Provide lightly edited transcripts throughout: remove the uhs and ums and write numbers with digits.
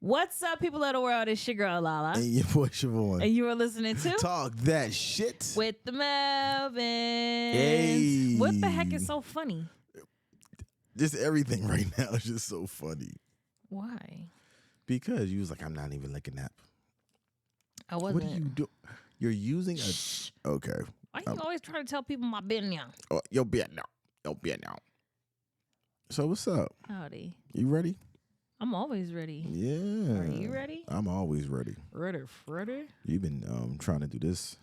What's up, people of the world? It's your girl, Lala. And your boy, Siobhan. And you are listening to Talk That Shit. With the Melvins. Hey. What the heck is so funny? Just everything right now is just so funny. Why? Because you was like, I'm not even licking that. I wasn't. What do you do? You're using a... Okay. Why you always trying to tell people my business? Oh, you'll be now. You'll be now. So what's up? Howdy. You ready? I'm always ready. Yeah. Are you ready? I'm always ready. Ready, Freddy? You've been trying to do this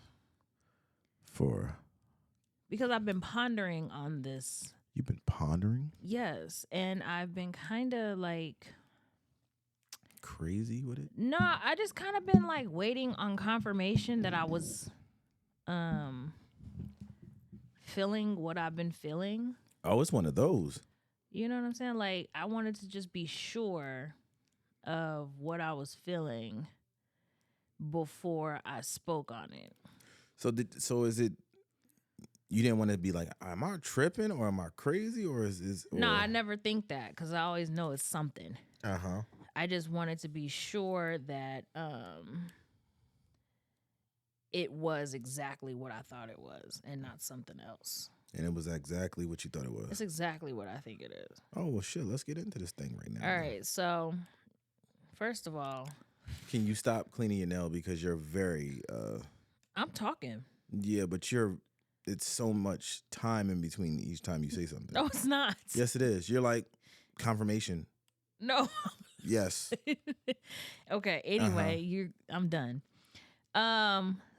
for... Because I've been pondering on this. You've been pondering? Yes. And I've been kind of like... Crazy with it? No, I just kind of been like waiting on confirmation that I was feeling what I've been feeling. Oh, it's one of those. You know what I'm saying? Like, I wanted to just be sure of what I was feeling before I spoke on it. So is it, you didn't want to be like, am I tripping or am I crazy or is No, I never think that because I always know it's something. Uh-huh. I just wanted to be sure that it was exactly what I thought it was and not something else. And it was exactly what you thought it was. It's exactly what I think it is. Oh, well, shit. Let's get into this thing right now. All right. So, first of all, can you stop cleaning your nail because you're very... I'm talking. Yeah, but it's so much time in between each time you say something. No, it's not. Yes, it is. You're like confirmation. No. Yes. Okay. Anyway, I'm done.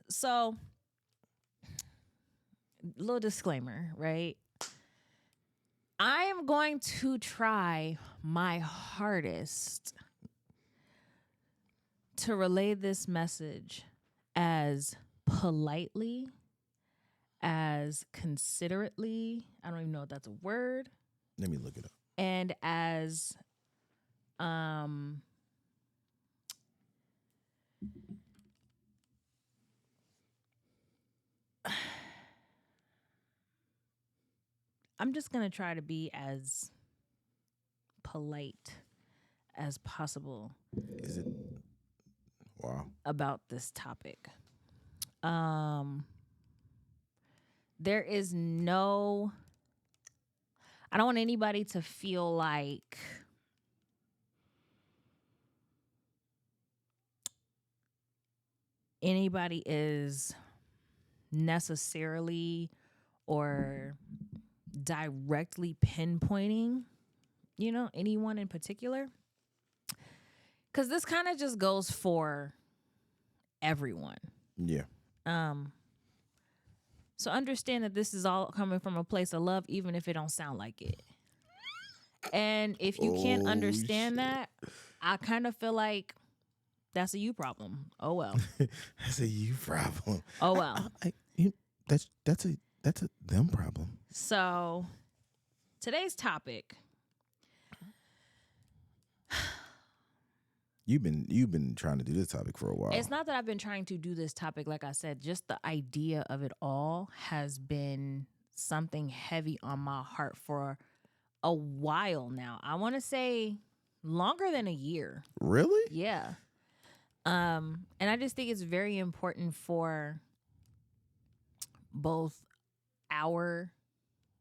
So little disclaimer, right? I am going to try my hardest to relay this message as politely, as considerately, I don't even know if that's a word. Let me look it up. And as I'm just going to try to be as polite as possible. Is it? Wow. About this topic. There is no... I don't want anybody to feel like anybody is necessarily or directly pinpointing, anyone in particular. Because this kind of just goes for everyone. Yeah. So understand that this is all coming from a place of love, even if it don't sound like it. And if you can't understand that, I kind of feel like that's a you problem. Oh well. That's a you problem. Oh well. That's a them problem. So today's topic. You've been trying to do this topic for a while. It's not that I've been trying to do this topic, like I said, just the idea of it all has been something heavy on my heart for a while now. I want to say longer than a year. Really? Yeah. And I just think it's very important for both our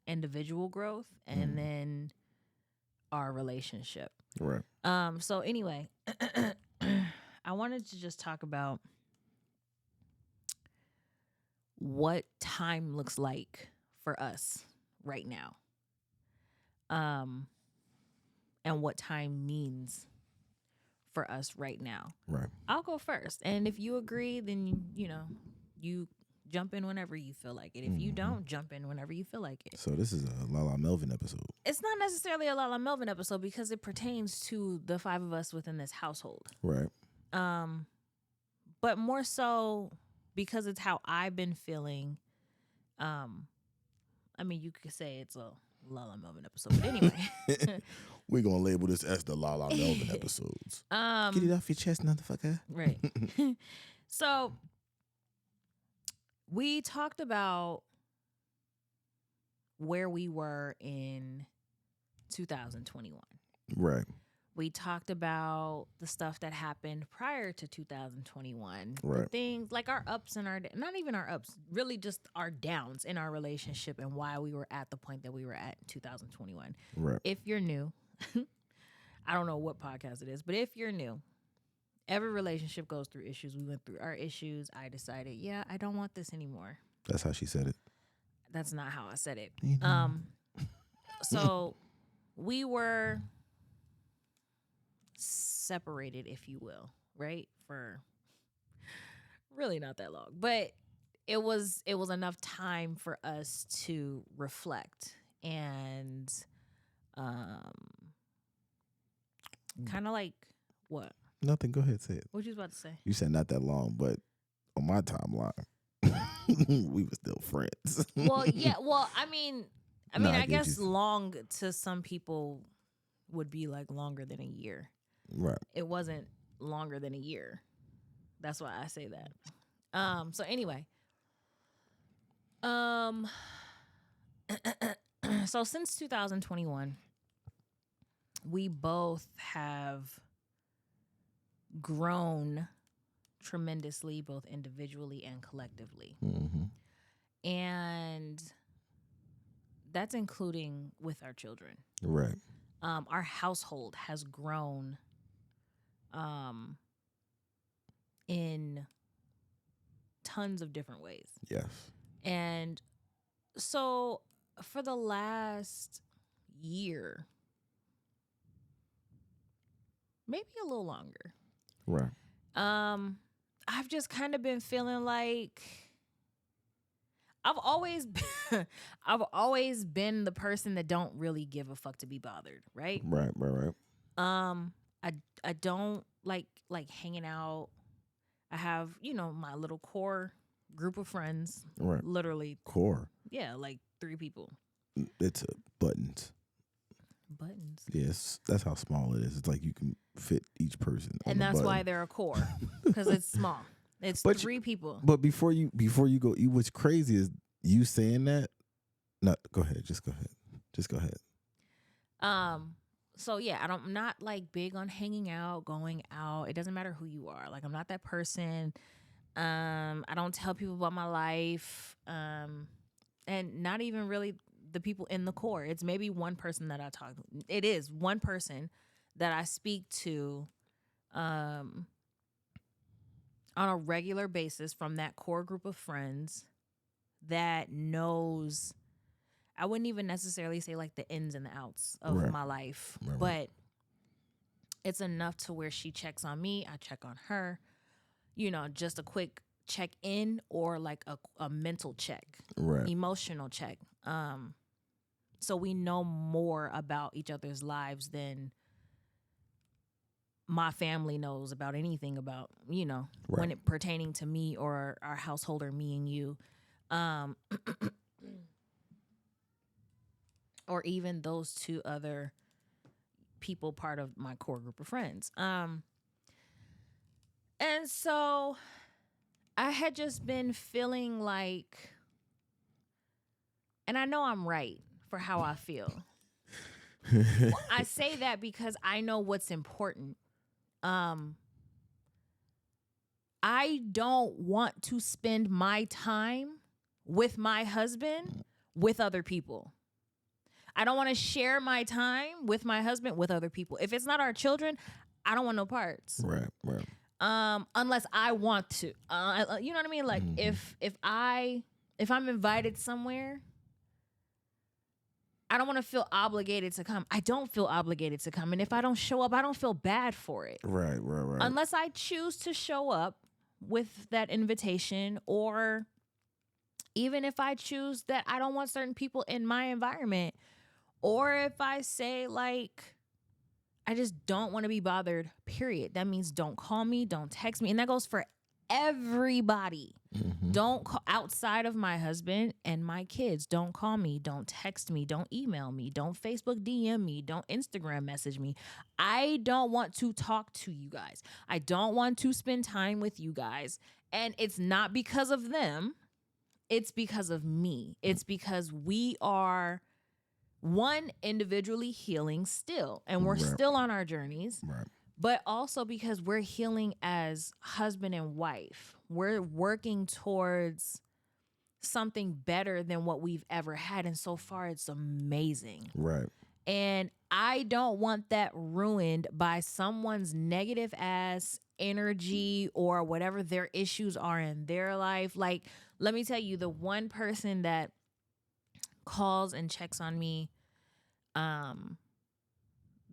individual growth and then our relationship. Right. So anyway, I wanted to just talk about what time looks like for us right now. And what time means for us right now. Right. I'll go first. And if you agree, then you jump in whenever you feel like it. If you don't, jump in whenever you feel like it. So this is a Lala Melvin episode. It's not necessarily a Lala Melvin episode because it pertains to the 5 of us within this household. Right. But more so because it's how I've been feeling. I mean, you could say it's a Lala Melvin episode, but anyway. We're going to label this as the Lala Melvin episodes. Get it off your chest, motherfucker. Right. So we talked about where we were in 2021. Right. We talked about the stuff that happened prior to 2021. The Right. things like our ups and our, not even our ups, really just our downs in our relationship and why we were at the point that we were at in 2021. Right. If you're new, I don't know what podcast it is, but if you're new, every relationship goes through issues. We went through our issues. I decided, yeah, I don't want this anymore. That's how she said it. That's not how I said it. Mhm. So we were separated, if you will, right? For really not that long. But it was enough time for us to reflect and kind of like what? Nothing. Go ahead, say it. What you was about to say? You said not that long, but on my timeline, we were still friends. Well, yeah. Well, I mean, Nah, I I get guess you. long to some people would be like longer than a year. Right. It wasn't longer than a year. That's why I say that. So anyway, so since 2021, we both have grown tremendously, both individually and collectively. Mm-hmm. And that's including with our children. Right. Our household has grown in tons of different ways. Yes. And so for the last year, maybe a little longer, Right. I've just kind of been feeling like I've always been the person that don't really give a fuck to be bothered, right? Right. Right. I don't like hanging out. I have, my little core group of friends. Right. Literally, Core. yeah, like 3 people. It's Buttons. Yes, that's how small it is. It's like you can fit each person. And that's button. why they're a core, because it's small. It's But 3 people. But before you go, what's crazy is you saying that. No, go ahead. Just go ahead. So yeah, I'm not like big on hanging out, going out. It doesn't matter who you are. Like I'm not that person. I don't tell people about my life. And not even really the people in the core. It's maybe one person that I talk. It is one person that I speak to on a regular basis from that core group of friends that knows, I wouldn't even necessarily say like the ins and the outs of Right. my life, Right. but it's enough to where she checks on me, I check on her, just a quick check in or like a mental check, Right. emotional check. So we know more about each other's lives than my family knows about anything about, when Right. it pertaining to me or our household or me and you. Or even those 2 other people part of my core group of friends. And so I had just been feeling like, and I know I'm right for how I feel. Well, I say that because I know what's important. I don't want to spend my time with my husband with other people. I don't want to share my time with my husband with other people. If it's not our children, I don't want no parts. Right. Right. Unless I want to. You know what I mean? Like Mhm. if I'm invited somewhere, I don't want to feel obligated to come. I don't feel obligated to come. And if I don't show up, I don't feel bad for it. Right. Right. Right. Unless I choose to show up with that invitation, or even if I choose that I don't want certain people in my environment, or if I say like, I just don't want to be bothered, period. That means don't call me, don't text me. And that goes for everybody. Mhm. Don't call, outside of my husband and my kids, don't call me, don't text me, don't email me, don't Facebook DM me, don't Instagram message me. I don't want to talk to you guys. I don't want to spend time with you guys. And it's not because of them. It's because of me. It's because we are one, individually healing still, and we're Right. still on our journeys, Right. but also because we're healing as husband and wife. We're working towards something better than what we've ever had. And so far, it's amazing. Right. And I don't want that ruined by someone's negative ass energy or whatever their issues are in their life. Like, let me tell you, the one person that calls and checks on me, that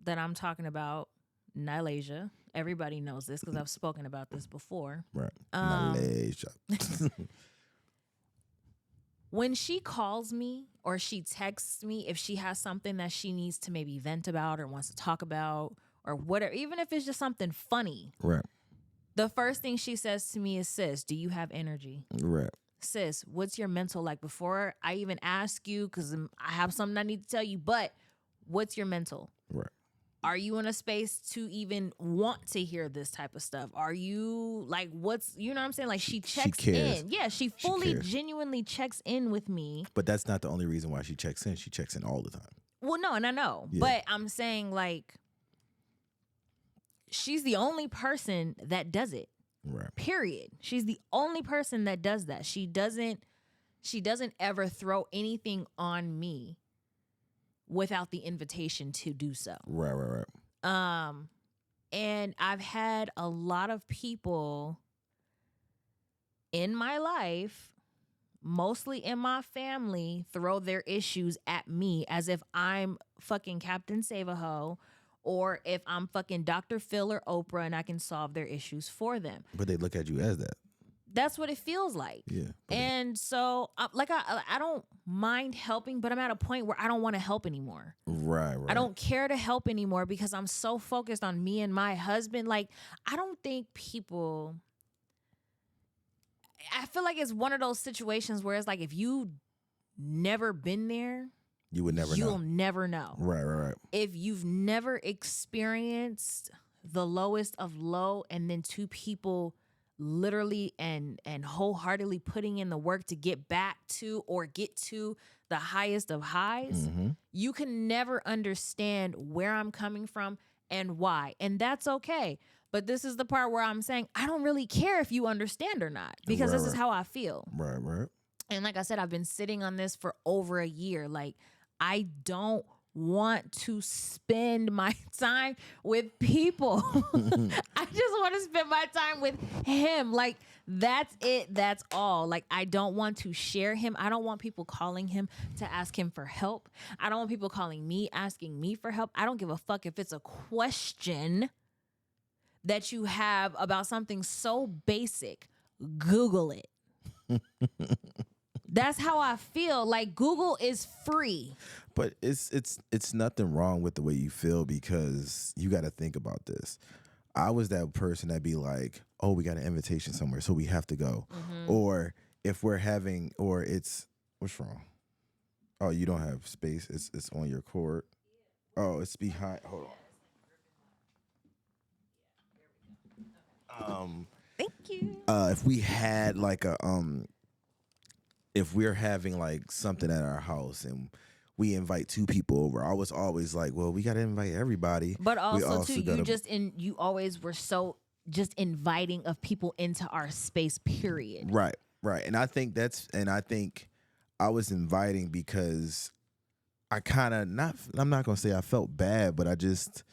I'm talking about, Nylasia. Everybody knows this because I've spoken about this before. Right. Um, Malaysia. when she calls me or she texts me, if she has something that she needs to maybe vent about or wants to talk about or whatever, even if it's just something funny, Right. the first thing she says to me is, sis, do you have energy? Right. Sis, what's your mental like? Before I even ask you, because I have something I need to tell you, but what's your mental? Right. Are you in a space to even want to hear this type of stuff? Are you like, what's, you know what I'm saying? Like, she checks cares. in. Yeah, she fully, genuinely checks in with me. But that's not the only reason why she checks in. She checks in all the time. Well, no, and I know. Yeah. But I'm saying, like, she's the only person that does it. Right. Period. She's the only person that does that. She doesn't ever throw anything on me without the invitation to do so. Right. Right. Right. And I've had a lot of people in my life, mostly in my family, throw their issues at me as if I'm fucking Captain Save-A-Ho or if I'm fucking Dr. Phil or Oprah and I can solve their issues for them. But they look at you as that. That's what it feels like. Yeah. And so, like, I don't mind helping, but I'm at a point where I don't want to help anymore. Right. Right. I don't care to help anymore because I'm so focused on me and my husband. Like, I don't think people... I feel like it's one of those situations where it's like, if you never been there, you would never know. You'll never know. Right. Right. Right. If you've never experienced the lowest of low and then two people literally and wholeheartedly putting in the work to get back to or get to the highest of highs, you can never understand where I'm coming from and why. And that's okay. But this is the part where I'm saying, I don't really care if you understand or not, because this is how I feel. Right, right. And like I said, I've been sitting on this for over a year. Like, I don't want to spend my time with people. I just want to spend my time with him. Like, that's it. That's all. Like, I don't want to share him. I don't want people calling him to ask him for help. I don't want people calling me, asking me for help. I don't give a fuck if it's a question that you have about something so basic. Google it. That's how I feel. Like, Google is free. But it's nothing wrong with the way you feel, because you got to think about this. I was that person that'd be like, oh, we got an invitation somewhere, so we have to go. Or if we're having, or it's, what's wrong? Oh, you don't have space. It's on your cord. Oh, it's behind. Hold on. Thank you. If we had like a if we're having like something at our house and we invite 2 people over, I was always like, well, we got to invite everybody. But also too, you always were so just inviting of people into our space, period. Right. And I think I was inviting because I kind of I'm not going to say I felt bad, but I just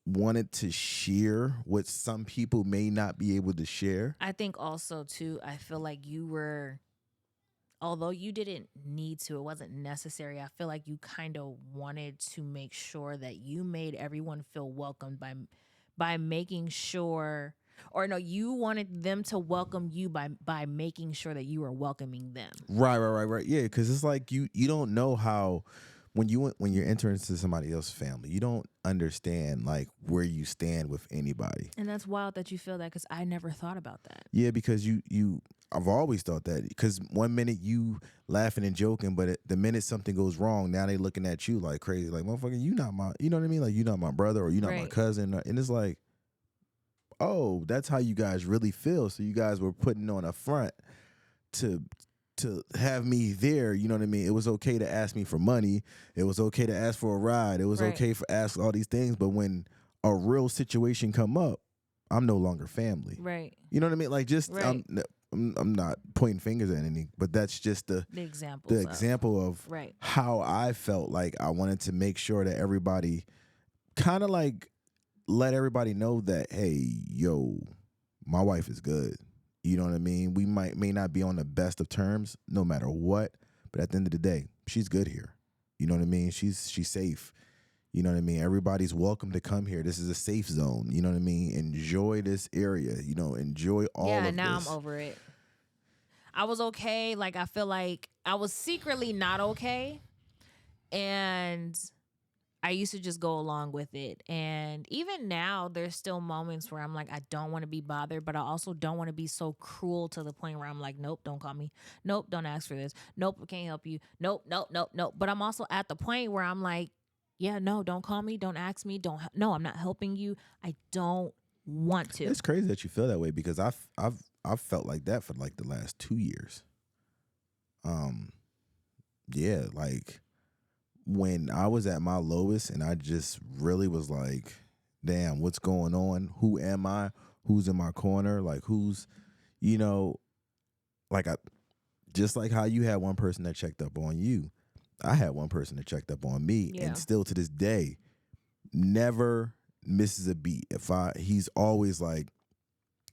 wanted to share what some people may not be able to share. I think also too, I feel like you were, although you didn't need to, it wasn't necessary, I feel like you kind of wanted to make sure that you made everyone feel welcomed by making sure, or no, you wanted them to welcome you by making sure that you were welcoming them. Right. Yeah, because it's like you don't know how, when you're entering into somebody else's family, you don't understand like where you stand with anybody. And that's wild that you feel that, because I never thought about that. Yeah, because I've always thought that, because one minute you laughing and joking, but the minute something goes wrong, now they looking at you like crazy, like, motherfucker, you not my, you know what I mean? Like, you not my brother, or you not my cousin. And it's like, oh, that's how you guys really feel. So you guys were putting on a front to to have me there. You know what I mean? It was okay to ask me for money. It was okay to ask for a ride. It was Right. okay for ask all these things. But when a real situation come up, I'm no longer family. Right. You know what I mean? Like just Right. I'm not pointing fingers at anything, but that's just the example of right. how I felt. Like I wanted to make sure that everybody kind of like let everybody know that, hey, yo, my wife is good. You know what I mean? We may not be on the best of terms no matter what, but at the end of the day, she's good here. You know what I mean? She's safe. You know what I mean? Everybody's welcome to come here. This is a safe zone. You know what I mean? Enjoy this area. You know, enjoy all of this. Yeah, now I'm over it. I was okay. Like, I feel like I was secretly not okay. And I used to just go along with it. And even now, there's still moments where I'm like, I don't want to be bothered, but I also don't want to be so cruel to the point where I'm like, nope, don't call me. Nope, don't ask for this. Nope, I can't help you. Nope, nope, nope, nope. But I'm also at the point where I'm like, yeah, no, don't call me. Don't ask me. No, I'm not helping you. I don't want to. It's crazy that you feel that way because I've felt like that for like the last 2 years. Yeah, like when I was at my lowest and I just really was like, damn, what's going on? Who am I? Who's in my corner? Like who's, you know, like I just like how you had one person that checked up on you. I had one person that checked up on me, Yeah. and still to this day, never misses a beat. He's always like,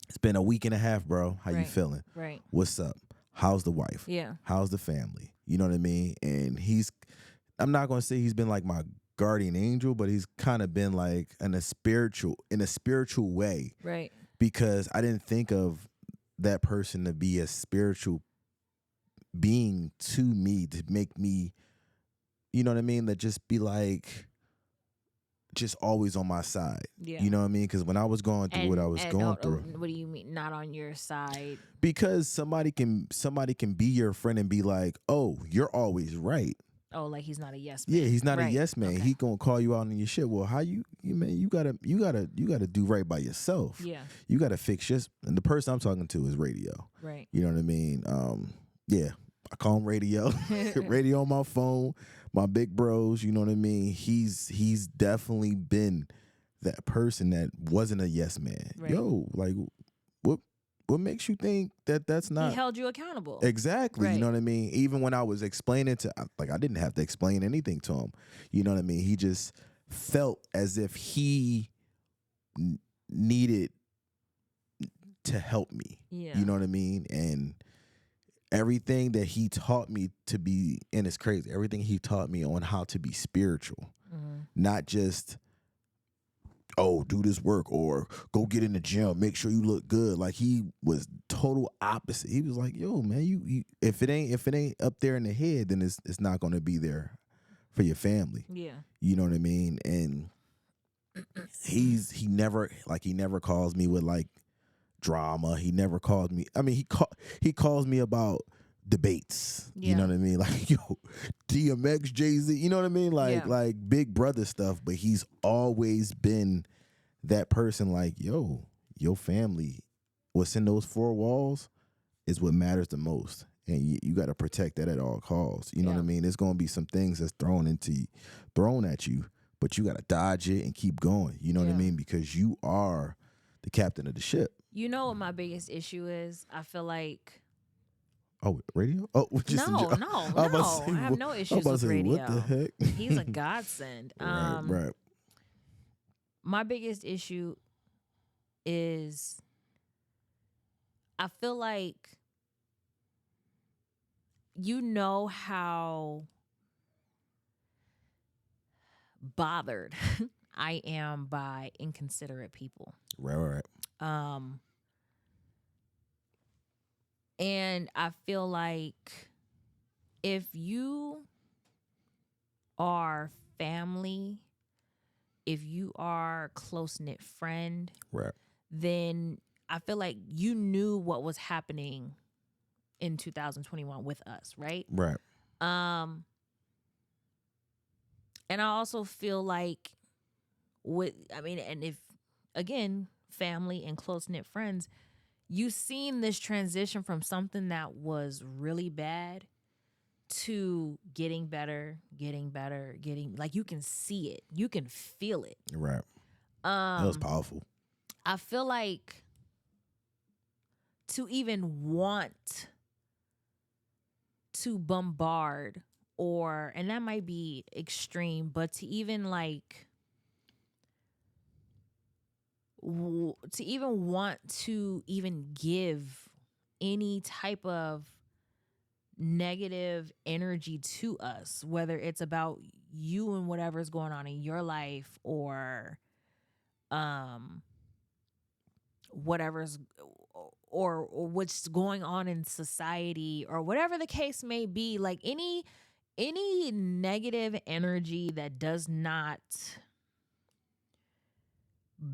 it's been a week and a half, bro. How you feeling? Right. What's up? How's the wife? Yeah. How's the family? You know what I mean? And I'm not gonna say he's been like my guardian angel, but he's kind of been like in a spiritual way. Right. Because I didn't think of that person to be a spiritual being to me, to make me, you know what I mean? That just be like, just always on my side. Yeah. You know what I mean? Because when I was going through what I was going through. What do you mean not on your side? Because somebody can be your friend and be like, oh, you're always right. Oh, like he's not a yes man. Yeah, he's not right. a yes man. Okay. He gonna call you out on your shit. Well, how you gotta do right by yourself. Yeah. You gotta fix and the person I'm talking to is radio. Right. You know what I mean? Yeah. I call him radio. Radio on my phone. My big bros, you know what I mean? He's definitely been that person that wasn't a yes man. Right. Yo, like what makes you think that that's not? He held you accountable. Exactly. Right. You know what I mean? Even when I was explaining I didn't have to explain anything to him. You know what I mean? He just felt as if he needed to help me. Yeah. You know what I mean? And everything that he taught me to be, and it's crazy, everything he taught me on how to be spiritual, not just, oh, do this work or go get in the gym, make sure you look good. Like he was total opposite. He was like, yo, man, you if it ain't up there in the head, then it's not gonna be there for your family. Yeah. You know what I mean? And he never calls me with like drama. He never called me. I mean, he calls me about debates. Yeah. You know what I mean? Like, yo, DMX, Jay-Z, you know what I mean? Like big brother stuff, but he's always been that person like, yo, your family, what's in those four walls is what matters the most. And you got to protect that at all costs. You know what I mean? There's going to be some things that's thrown at you, but you got to dodge it and keep going. You know what I mean? Because you are the captain of the ship. You know what my biggest issue is? I feel like. Oh, radio? Oh, just no. I have no issues with radio. What the heck? He's a godsend. Right. My biggest issue is I feel like you know how bothered I am by inconsiderate people. Right. And I feel like if you are family, if you are close-knit friend, Right. then I feel like you knew what was happening in 2021 with us, right? Right. And I also feel like and if, again, family and close-knit friends, you've seen this transition from something that was really bad to getting better, getting like you can see it, you can feel it. Right. That was powerful. I feel like to even want to bombard, or, and that might be extreme, but to even like to even want to even give any type of negative energy to us, whether it's about you and whatever's going on in your life, or whatever's or what's going on in society, or whatever the case may be, like any negative energy that does not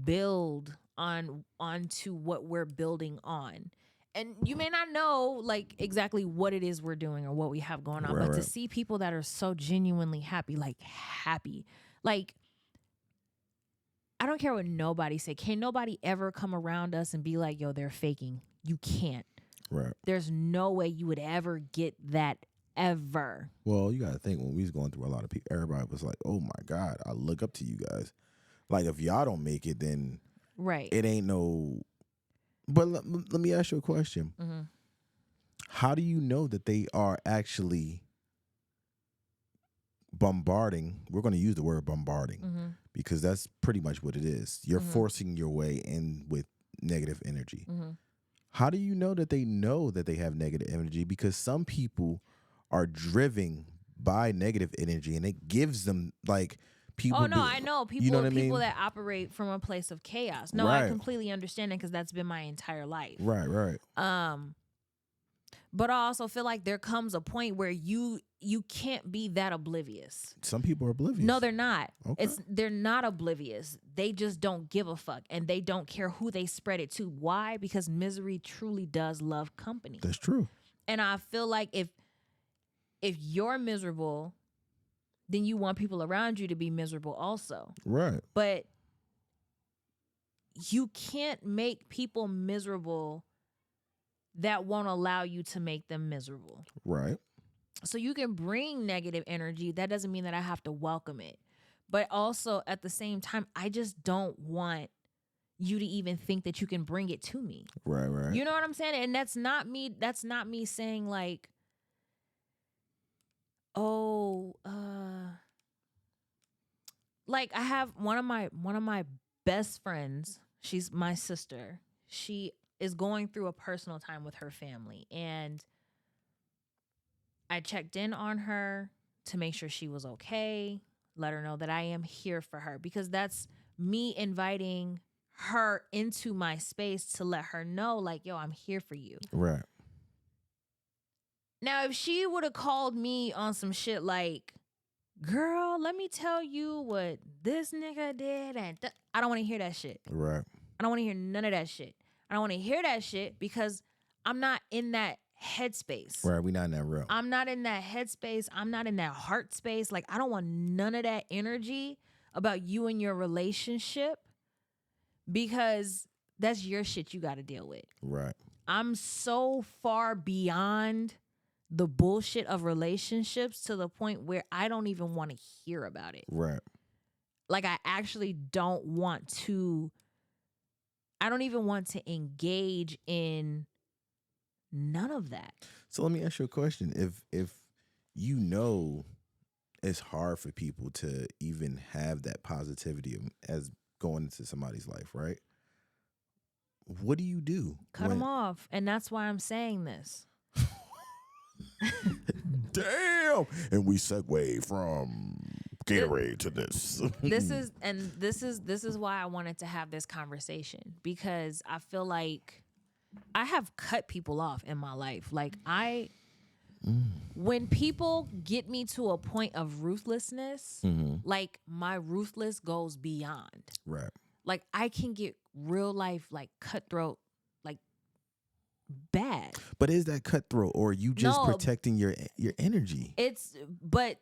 build onto what we're building on. And you may not know like exactly what it is we're doing or what we have going on, but to see people that are so genuinely happy, like I don't care what nobody say. Can nobody ever come around us and be like, yo, they're faking? You can't. Right. There's no way you would ever get that ever. Well, you got to think, when we was going through a lot of people, everybody was like, oh my God, I look up to you guys. Like, if y'all don't make it, then right, it ain't no. But let me ask you a question. Mm-hmm. How do you know that they are actually bombarding? We're going to use the word bombarding, Mm-hmm. because that's pretty much what it is. You're Mm-hmm. forcing your way in with negative energy. Mm-hmm. How do you know that they have negative energy? Because some people are driven by negative energy, and it gives them like people. Oh no, I know people. You know what I people mean? that operate from a place of chaos. No, Right. I completely understand it because that's been my entire life. Right. But I also feel like there comes a point where you can't be that oblivious. Some people are oblivious. No, they're not. Okay. They're not oblivious. They just don't give a fuck, and they don't care who they spread it to. Why? Because misery truly does love company. That's true. And I feel like if you're miserable, then you want people around you to be miserable also. Right. But you can't make people miserable that won't allow you to make them miserable. Right. So you can bring negative energy. That doesn't mean that I have to welcome it. But also at the same time, I just don't want you to even think that you can bring it to me. Right. You know what I'm saying? And that's not me saying like, like I have one of my best friends. She's my sister. She is going through a personal time with her family, and I checked in on her to make sure she was okay, let her know that I am here for her, because that's me inviting her into my space to let her know like, yo, I'm here for you. Right. Now, if she would have called me on some shit like, girl, let me tell you what this nigga did, and I don't want to hear that shit. Right. I don't want to hear none of that shit. I don't want to hear that shit because I'm not in that headspace. Right. We not in that realm. I'm not in that headspace. I'm not in that heart space. Like, I don't want none of that energy about you and your relationship, because that's your shit you got to deal with. Right. I'm so far beyond the bullshit of relationships to the point where I don't even want to hear about it. Right. Like, I actually don't want to. I don't even want to engage in none of that. So let me ask you a question. If you know it's hard for people to even have that positivity as going into somebody's life, right? What do you do? Cut them off. And that's why I'm saying this. Damn. And we segue from Gatorade to this. This is why I wanted to have this conversation, because I feel like I have cut people off in my life. Like when people get me to a point of ruthlessness, like my ruthless goes beyond. Right. Like I can get real life, like cutthroat, like bad. But is that cutthroat, or are you just protecting your energy? But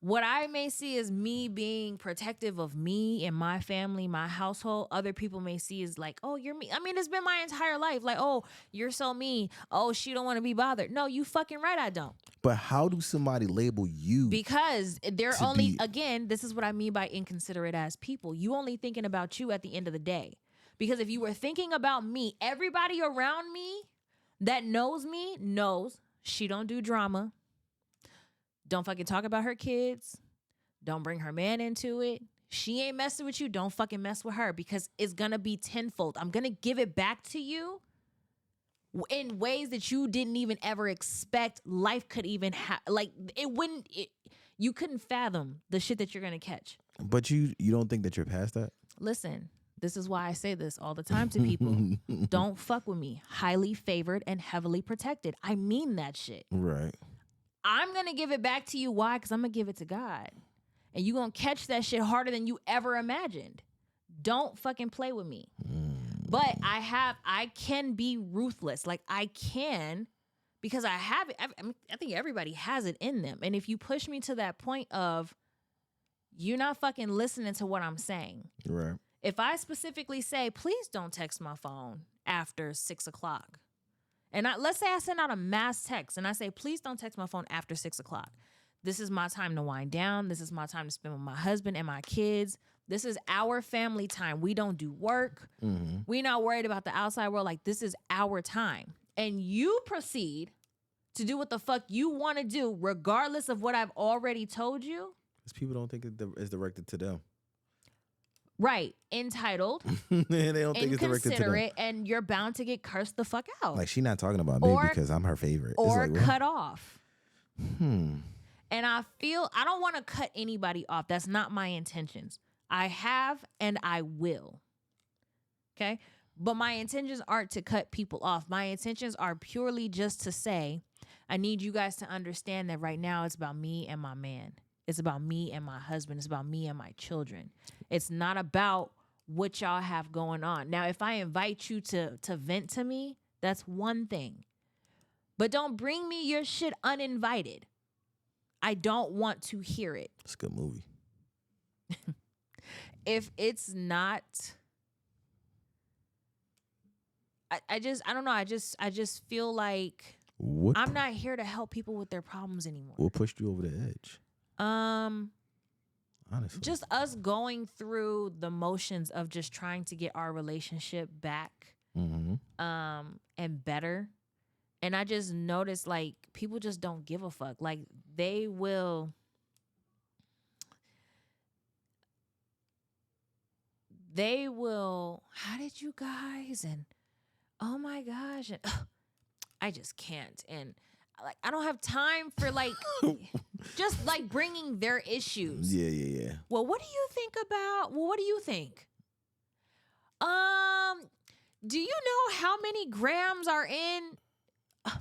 What I may see as me being protective of me and my family, my household, other people may see as like, oh, you're me. I mean, it's been my entire life. Like, oh, you're so mean. Oh, she don't want to be bothered. No, you fucking right, I don't. But how do somebody label you? Because they're only, again, this is what I mean by inconsiderate as people. You only thinking about you at the end of the day. Because if you were thinking about me, everybody around me that knows me knows she don't do drama. Don't fucking talk about her kids. Don't bring her man into it. She ain't messing with you. Don't fucking mess with her because it's going to be tenfold. I'm going to give it back to you in ways that you didn't even ever expect life could even have. Like, you couldn't fathom the shit that you're going to catch. But you don't think that you're past that? Listen, this is why I say this all the time to people. Don't fuck with me. Highly favored and heavily protected. I mean that shit. Right. I'm going to give it back to you. Why? Because I'm going to give it to God. And you're going to catch that shit harder than you ever imagined. Don't fucking play with me. But I can be ruthless. Like I can, because I have it. I think everybody has it in them. And if you push me to that point of you're not fucking listening to what I'm saying. Right. If I specifically say, please don't text my phone after 6:00. And let's say I send out a mass text and I say, please don't text my phone after 6:00. This is my time to wind down. This is my time to spend with my husband and my kids. This is our family time. We don't do work. Mm-hmm. We're not worried about the outside world. Like, this is our time. And you proceed to do what the fuck you want to do, regardless of what I've already told you. Because people don't think it's directed to them. Right. Entitled. They don't think it's directed to them. And you're bound to get cursed the fuck out. Like, she's not talking about me because I'm her favorite. Or like, cut off. And I don't want to cut anybody off. That's not my intentions. I have and I will. Okay? But my intentions aren't to cut people off. My intentions are purely just to say, I need you guys to understand that right now it's about me and my man. It's about me and my husband. It's about me and my children. It's not about what y'all have going on. Now, if I invite you to vent to me, that's one thing. But don't bring me your shit uninvited. I don't want to hear it. It's a good movie. If it's not, I don't know. I just feel like I'm not here to help people with their problems anymore. What pushed you over the edge? Honestly, Just us going through the motions of just trying to get our relationship back, and better. And I just noticed, like, people just don't give a fuck. Like, they will. How did you guys? And oh my gosh, and I just can't. And like, I don't have time for like just like bringing their issues. Yeah. Well, what do you think about? Well, what do you think? Do you know how many grams are in?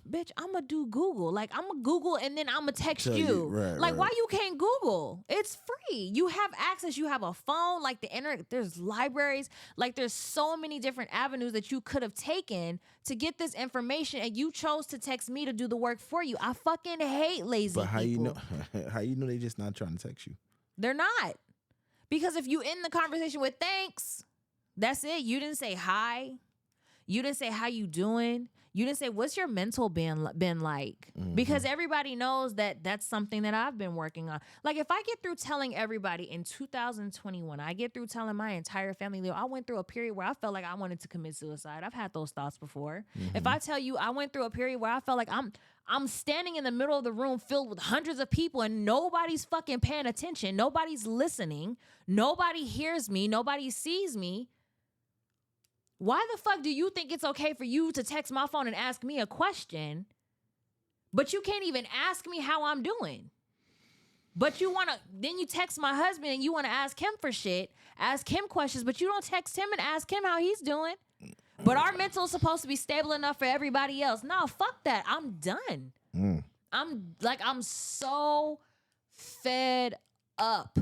Bitch, I'm gonna do Google. Like, I'm gonna Google and then I'm gonna text you. Right. Why you can't Google? It's free. You have access. You have a phone. Like, the internet. There's libraries. Like, there's so many different avenues that you could have taken to get this information, and you chose to text me to do the work for you. I fucking hate lazy people. But how you know? How you know they just not trying to text you? They're not. Because if you end the conversation with thanks, that's it. You didn't say hi. You didn't say how you doing. You didn't say, what's your mental been like? Because everybody knows that that's something that I've been working on. Like, if I get through telling everybody in 2021, I get through telling my entire family, I went through a period where I felt like I wanted to commit suicide. I've had those thoughts before. If I tell you I went through a period where I felt like I'm standing in the middle of the room filled with hundreds of people and nobody's fucking paying attention. Nobody's listening. Nobody hears me. Nobody sees me. Why the fuck do you think it's okay for you to text my phone and ask me a question, but you can't even ask me how I'm doing? But then you text my husband and you want to ask him for shit, ask him questions, but you don't text him and ask him how he's doing. But our mental is supposed to be stable enough for everybody else. No, fuck that. I'm done. I'm so fed up.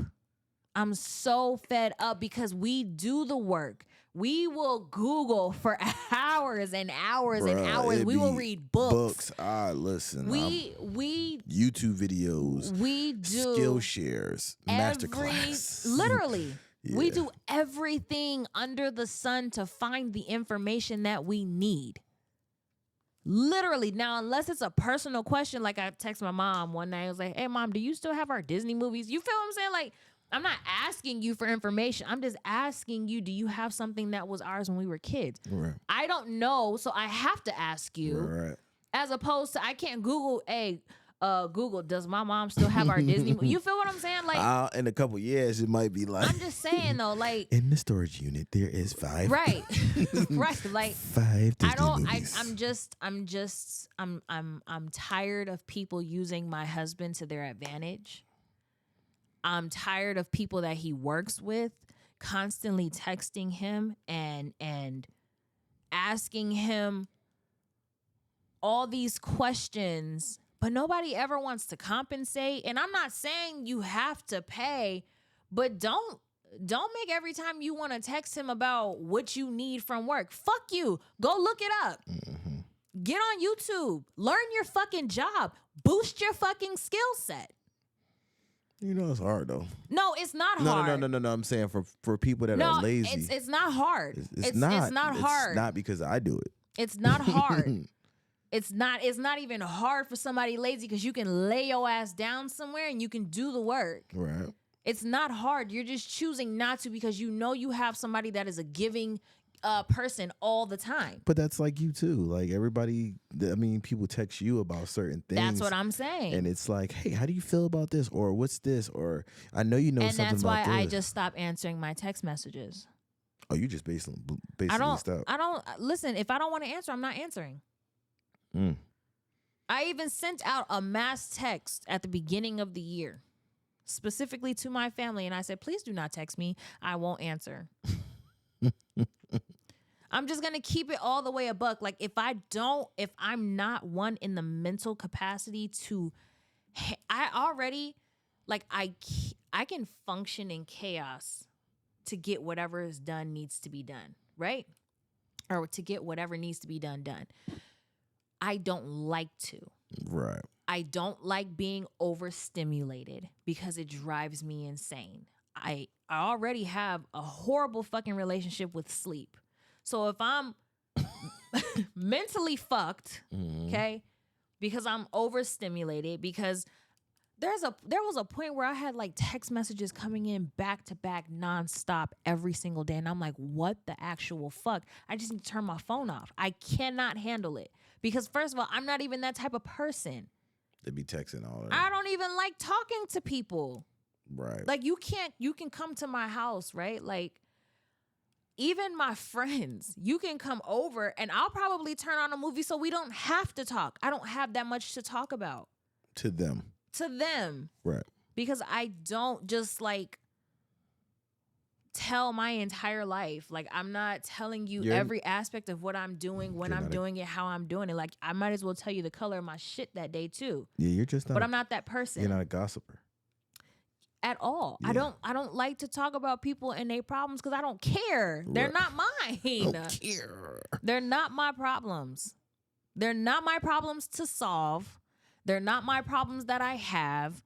I'm so fed up because we do the work. We will Google for hours and hours and hours. We will read books. Listen. We YouTube videos. we do skill shares, masterclass. Literally. Yeah. We do everything under the sun to find the information that we need. Literally. Now, unless it's a personal question, like I text my mom one night, I was like, hey, Mom, do you still have our Disney movies? You feel what I'm saying? Like, I'm not asking you for information. I'm just asking you, do you have something that was ours when we were kids? Right. I don't know, so I have to ask you. Right. As opposed to, I can't Google, Google, does my mom still have our Disney movies? You feel what I'm saying? Like, in a couple years, it might be like. I'm just saying, though, like. In the storage unit, there is 5. Right. Right. Like 5 Disney movies. I'm tired of people using my husband to their advantage. I'm tired of people that he works with constantly texting him and asking him all these questions, but nobody ever wants to compensate. And I'm not saying you have to pay, but don't make every time you want to text him about what you need from work. Fuck you. Go look it up. Mm-hmm. Get on YouTube. Learn your fucking job. Boost your fucking skill set. You know it's hard though. No, it's not hard. No. I'm saying for people that are lazy. It's not hard. It's not hard. It's not because I do it. It's not hard. It's not even hard for somebody lazy because you can lay your ass down somewhere and you can do the work. Right. It's not hard. You're just choosing not to because you know you have somebody that is a giving person all the time. But that's like you too. Like everybody, people text you about certain things. That's what I'm saying. And it's like, hey, how do you feel about this? Or what's this? Or I know you know something about this. And that's why I just stopped answering my text messages. Oh, you just basically stopped. I don't listen. If I don't want to answer, I'm not answering. I even sent out a mass text at the beginning of the year, specifically to my family, and I said, please do not text me. I won't answer. I'm just going to keep it all the way a buck. Like if I'm not one in the mental capacity to, I can function in chaos to get whatever is done needs to be done, right? Or to get whatever needs to be done. I don't like to. Right. I don't like being overstimulated because it drives me insane. I already have a horrible fucking relationship with sleep. So if I'm mentally fucked, okay, because I'm overstimulated, because there was a point where I had like text messages coming in back to back nonstop every single day. And I'm like, what the actual fuck? I just need to turn my phone off. I cannot handle it. Because first of all, I'm not even that type of person. They be texting all that. I don't even like talking to people. Right. Like you can come to my house, right? Like even my friends, you can come over and I'll probably turn on a movie so we don't have to talk. I don't have that much to talk about. To them. Right. Because I don't just like tell my entire life. Like I'm not telling you every aspect of what I'm doing, when I'm doing it, how I'm doing it. Like I might as well tell you the color of my shit that day too. Yeah, you're just not. But I'm not that person. You're not a gossiper. At all. Yeah. I don't like to talk about people and their problems because I don't care. They're not mine. Don't care. They're not my problems. They're not my problems to solve. They're not my problems that I have.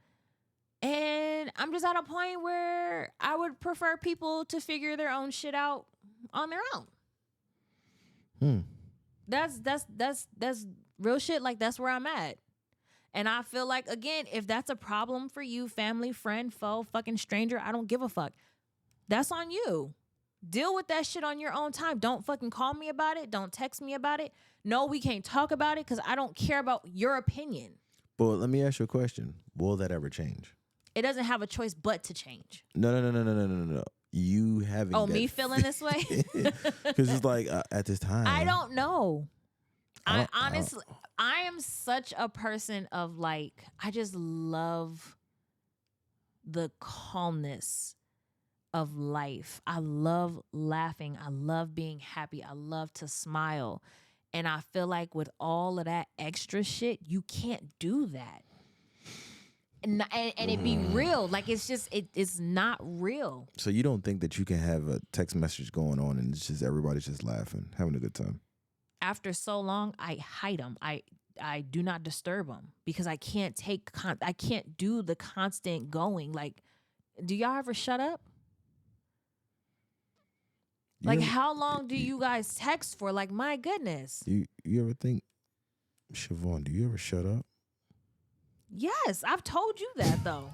And I'm just at a point where I would prefer people to figure their own shit out on their own. That's real shit. Like that's where I'm at. And I feel like, again, if that's a problem for you, family, friend, foe, fucking stranger, I don't give a fuck. That's on you. Deal with that shit on your own time. Don't fucking call me about it. Don't text me about it. No, we can't talk about it because I don't care about your opinion. But let me ask you a question. Will that ever change? It doesn't have a choice but to change. No. You having me feeling this way? Because it's like at this time. I don't know. I honestly, I am such a person of like, I just love the calmness of life. I love laughing. I love being happy. I love to smile. And I feel like with all of that extra shit, you can't do that. and it be real. Like it's just it's not real. So you don't think that you can have a text message going on and it's just everybody's just laughing, having a good time? After so long, I hide them. I do not disturb them because I can't I can't do the constant going. Like, do y'all ever shut up? Like, how long do you guys text for? Like, my goodness. You ever think, Siobhan, do you ever shut up? Yes, I've told you that though.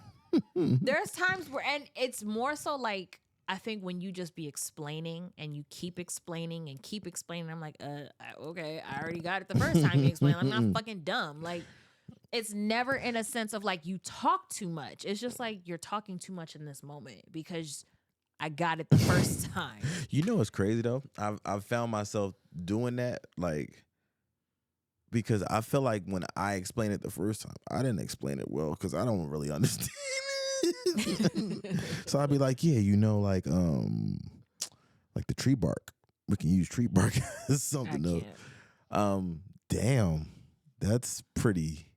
There's times where, and it's more so like, I think when you just be explaining and you keep explaining and keep explaining, I'm like, okay, I already got it the first time you explained. I'm not fucking dumb. Like, it's never in a sense of like you talk too much. It's just like you're talking too much in this moment because I got it the first time. You know what's crazy though? I've found myself doing that, like, because I feel like when I explained it the first time, I didn't explain it well because I don't really understand it. So I'd be like, yeah, like the tree bark. We can use tree bark as something else. Damn, that's pretty.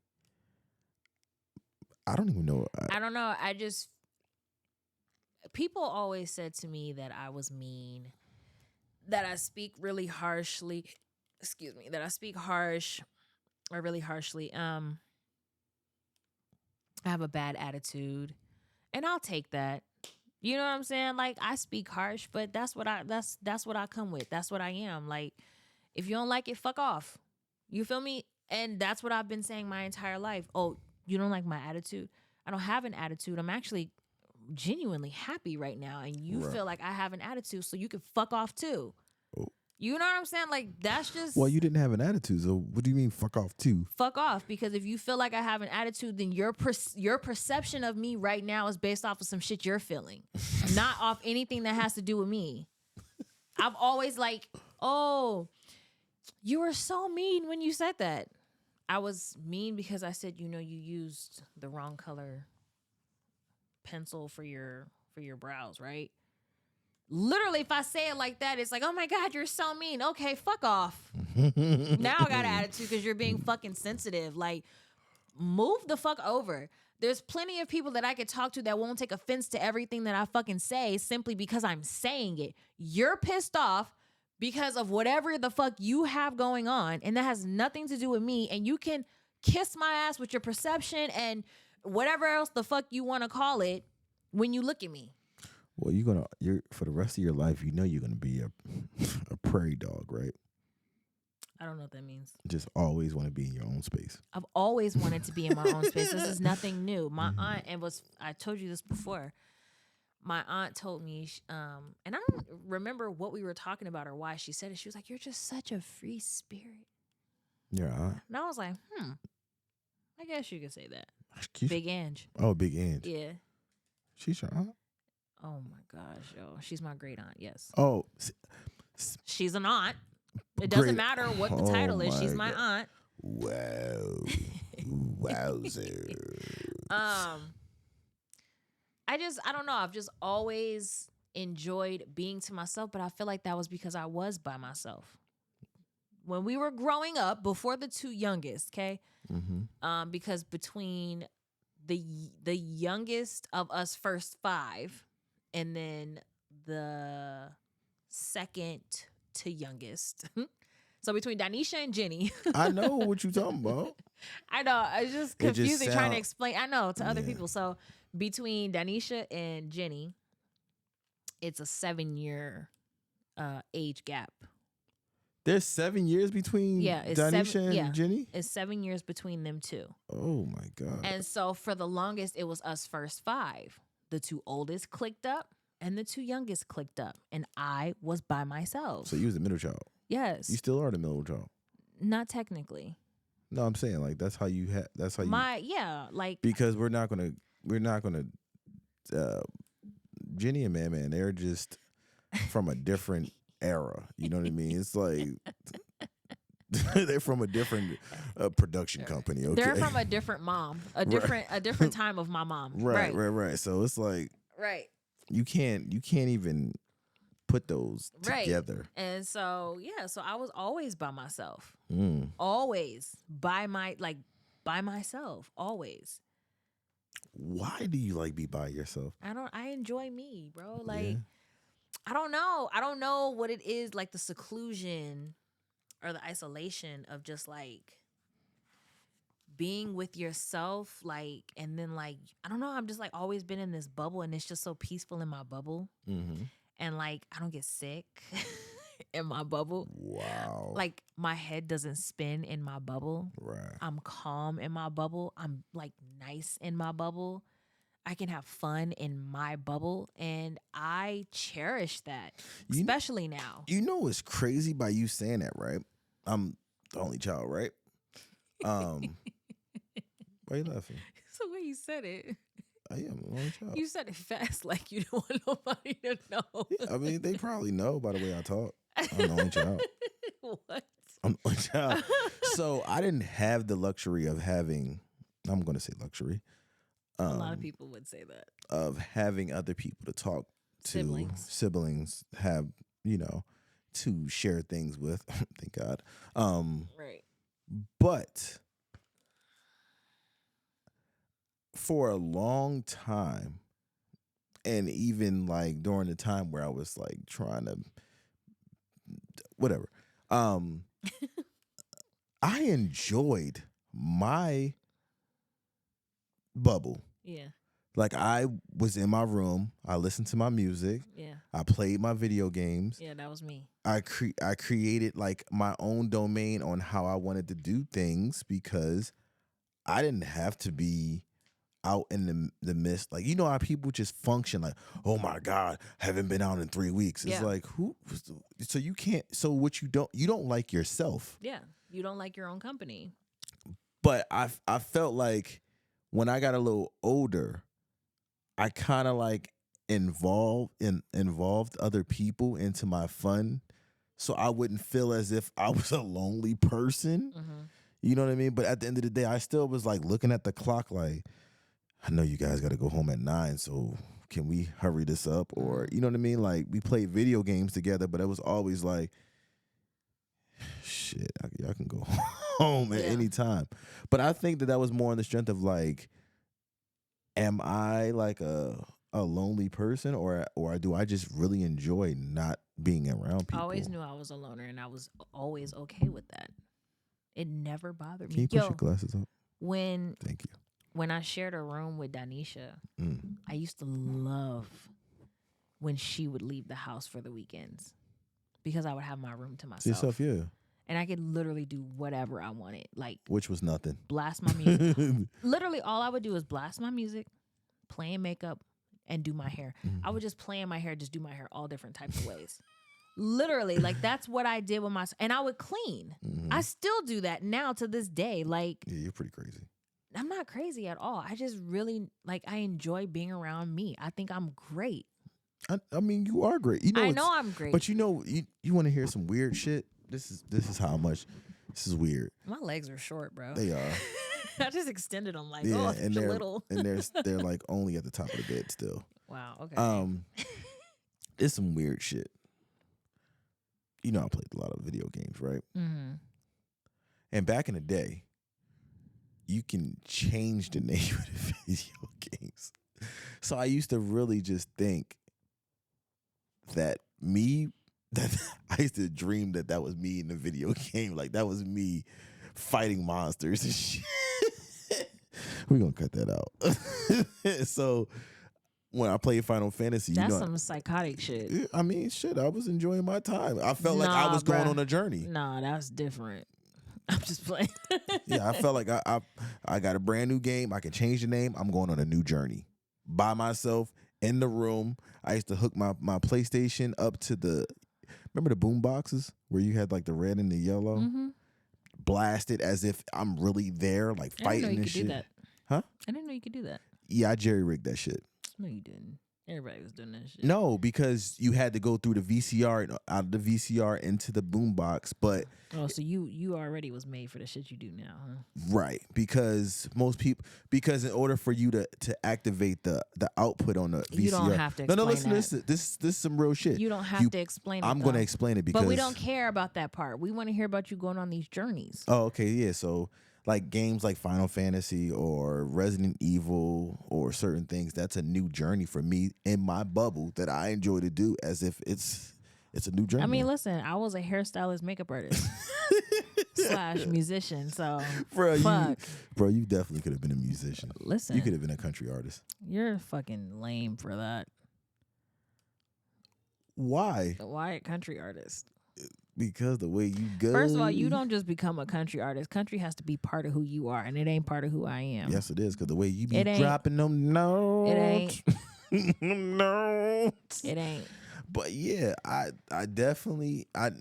I don't even know. I don't know. People always said to me that I was mean, that I speak really harshly. Excuse me, that I speak harsh or really harshly. I have a bad attitude, and I'll take that. You know what I'm saying? Like, I speak harsh, but that's what I come with. That's what I am. Like, if you don't like it, fuck off. You feel me? And that's what I've been saying my entire life. Oh, you don't like my attitude? I don't have an attitude. I'm actually genuinely happy right now, and you feel like I have an attitude, so you can fuck off too. You know what I'm saying? Like, that's just... Well, you didn't have an attitude, so what do you mean fuck off too? Fuck off, because if you feel like I have an attitude, then your perception of me right now is based off of some shit you're feeling, not off anything that has to do with me. I've always like, oh, you were so mean when you said that. I was mean because I said, you used the wrong color pencil for your brows, right? Literally, if I say it like that, it's like, oh my God, you're so mean. Okay, fuck off. Now I got an attitude because you're being fucking sensitive. Like, move the fuck over. There's plenty of people that I could talk to that won't take offense to everything that I fucking say simply because I'm saying it. You're pissed off because of whatever the fuck you have going on, and that has nothing to do with me, and you can kiss my ass with your perception and whatever else the fuck you want to call it when you look at me. Well, you're for the rest of your life, you're gonna be a prairie dog, right? I don't know what that means. Just always want to be in your own space. I've always wanted to be in my own space. This is nothing new. My aunt, I told you this before. My aunt told me, and I don't remember what we were talking about or why she said it. She was like, "You're just such a free spirit." Your aunt? And I was like, I guess you could say that. Excuse Big Ange. Oh, Big Ange. Yeah. She's your aunt? Oh my gosh, yo. She's my great aunt, yes. Oh. She's an aunt. It doesn't matter what the title is. She's my aunt. Wow. Wowzer. I don't know. I've just always enjoyed being to myself, but I feel like that was because I was by myself. When we were growing up, before the two youngest, okay? Mm-hmm. Because between the youngest of us first five and then the second to youngest. So between Danisha and Jenny. I know what you're talking about. I know. It's just confusing trying to explain. I know to other people. So between Danisha and Jenny, it's a 7-year age gap. There's 7 years between Danisha and Jenny? It's 7 years between them two. Oh my God. And so for the longest, it was us first five. The two oldest clicked up and the two youngest clicked up. And I was by myself. So you was the middle child? Yes. You still are the middle child? Not technically. No, I'm saying like that's how you like because we're not gonna Jenny and Man, they're just from a different era. You know what I mean? It's like they're from a different production company. Okay? They're from a different mom, a different time of my mom. Right. So it's like you can't even put those together. And so so I was always by myself. Always by myself, always. why do you like be by yourself? I enjoy me, bro. Yeah. Like, I don't know. I don't know what it is, like the seclusion or the isolation of just like being with yourself, like, and then like, I don't know, I'm just like always been in this bubble and it's just so peaceful in my bubble. Mm-hmm. And like, I don't get sick in my bubble. Wow. Like, my head doesn't spin in my bubble. Right. I'm calm in my bubble. I'm like nice in my bubble. I can have fun in my bubble. And I cherish that, especially now. You know what's crazy by you saying that, right? I'm the only child, right? Why are you laughing? It's the way you said it. I am the only child. You said it fast like you don't want nobody to know. Yeah, I mean, they probably know by the way I talk. I'm the only child. What? I'm the only child. So I didn't have the luxury of having, I'm going to say luxury. A lot of people would say that. Of having other people to talk to. Siblings have, you know, to share things with. Thank God. Right. But for a long time, and even like during the time where I was like trying to whatever, I enjoyed my bubble. Yeah. Like, I was in my room, I listened to my music, Yeah. I played my video games. Yeah, that was me. I created like my own domain on how I wanted to do things because I didn't have to be out in the midst. Like, you know how people just function like, oh my God, haven't been out in 3 weeks. It's like, so you can't, so what you don't like yourself. Yeah. You don't like your own company. But I felt like when I got a little older, I kind of like involved other people into my fun, so I wouldn't feel as if I was a lonely person. Mm-hmm. You know what I mean? But at the end of the day, I still was like looking at the clock like, I know you guys got to go home at 9, so can we hurry this up? Or, you know what I mean? Like, we played video games together, but it was always like, shit, I can go home at any time. But I think that was more on the strength of like, am I like a lonely person, or do I just really enjoy not being around people? I always knew I was a loner, and I was always okay with that. It never bothered me. Can you push your glasses up? Thank you. When I shared a room with Danisha, I used to love when she would leave the house for the weekends because I would have my room to myself. Yourself, yeah. And I could literally do whatever I wanted. Like, which was nothing. Blast my music. Literally, all I would do is blast my music, playing makeup, and do my hair. I would just play in my hair, just do my hair all different types of ways. Literally, like, that's what I did with my... And I would clean. I still do that now to this day. Like... Yeah, you're pretty crazy. I'm not crazy at all. I just really, like, I enjoy being around me. I think I'm great. I mean, you are great. You know, I know I'm great. But you know, you want to hear some weird shit? This is how much... This is weird. My legs are short, bro. They are. I just extended them like, and they're little. And they're like only at the top of the bed still. Wow. Okay. It's some weird shit. You know, I played a lot of video games, right? Mm-hmm. And back in the day, you can change the name of the video games. So I used to really just think that I used to dream that was me in the video game. Like, that was me fighting monsters and shit. We're going to cut that out. So when I played Final Fantasy, that's some psychotic shit. I mean, shit, I was enjoying my time. I felt like I was going on a journey. Nah, that's different. I'm just playing. Yeah, I felt like I got a brand new game. I can change the name. I'm going on a new journey by myself in the room. I used to hook my PlayStation up to remember the boom boxes where you had like the red and the yellow? Mm-hmm. Blast it as if I'm really there, like fighting and shit. Do that. Huh? I didn't know you could do that. Yeah, I jerry-rigged that shit. No, you didn't. Everybody was doing that shit. No, because you had to go through the VCR and out of the VCR into the boombox. But so you already was made for the shit you do now, huh? Right, because in order for you to activate the output on the VCR, you don't have to explain listen, this is some real shit. You don't have to explain it. I'm going to explain it because, but we don't care about that part. We want to hear about you going on these journeys. Oh, okay, yeah. So like games like Final Fantasy or Resident Evil or certain things, that's a new journey for me in my bubble that I enjoy to do as if it's a new journey. I mean, listen, I was a hairstylist, makeup artist / musician, so bro, fuck. You definitely could have been a musician. Listen, You could have been a country artist. you're fucking lame for that. Why? Why a country artist? Because the way you go. First of all, you don't just become a country artist. Country has to be part of who you are, and it ain't part of who I am. Yes, it is. Because the way you be It ain't. dropping them notes. It ain't. notes. It ain't. But yeah, I definitely I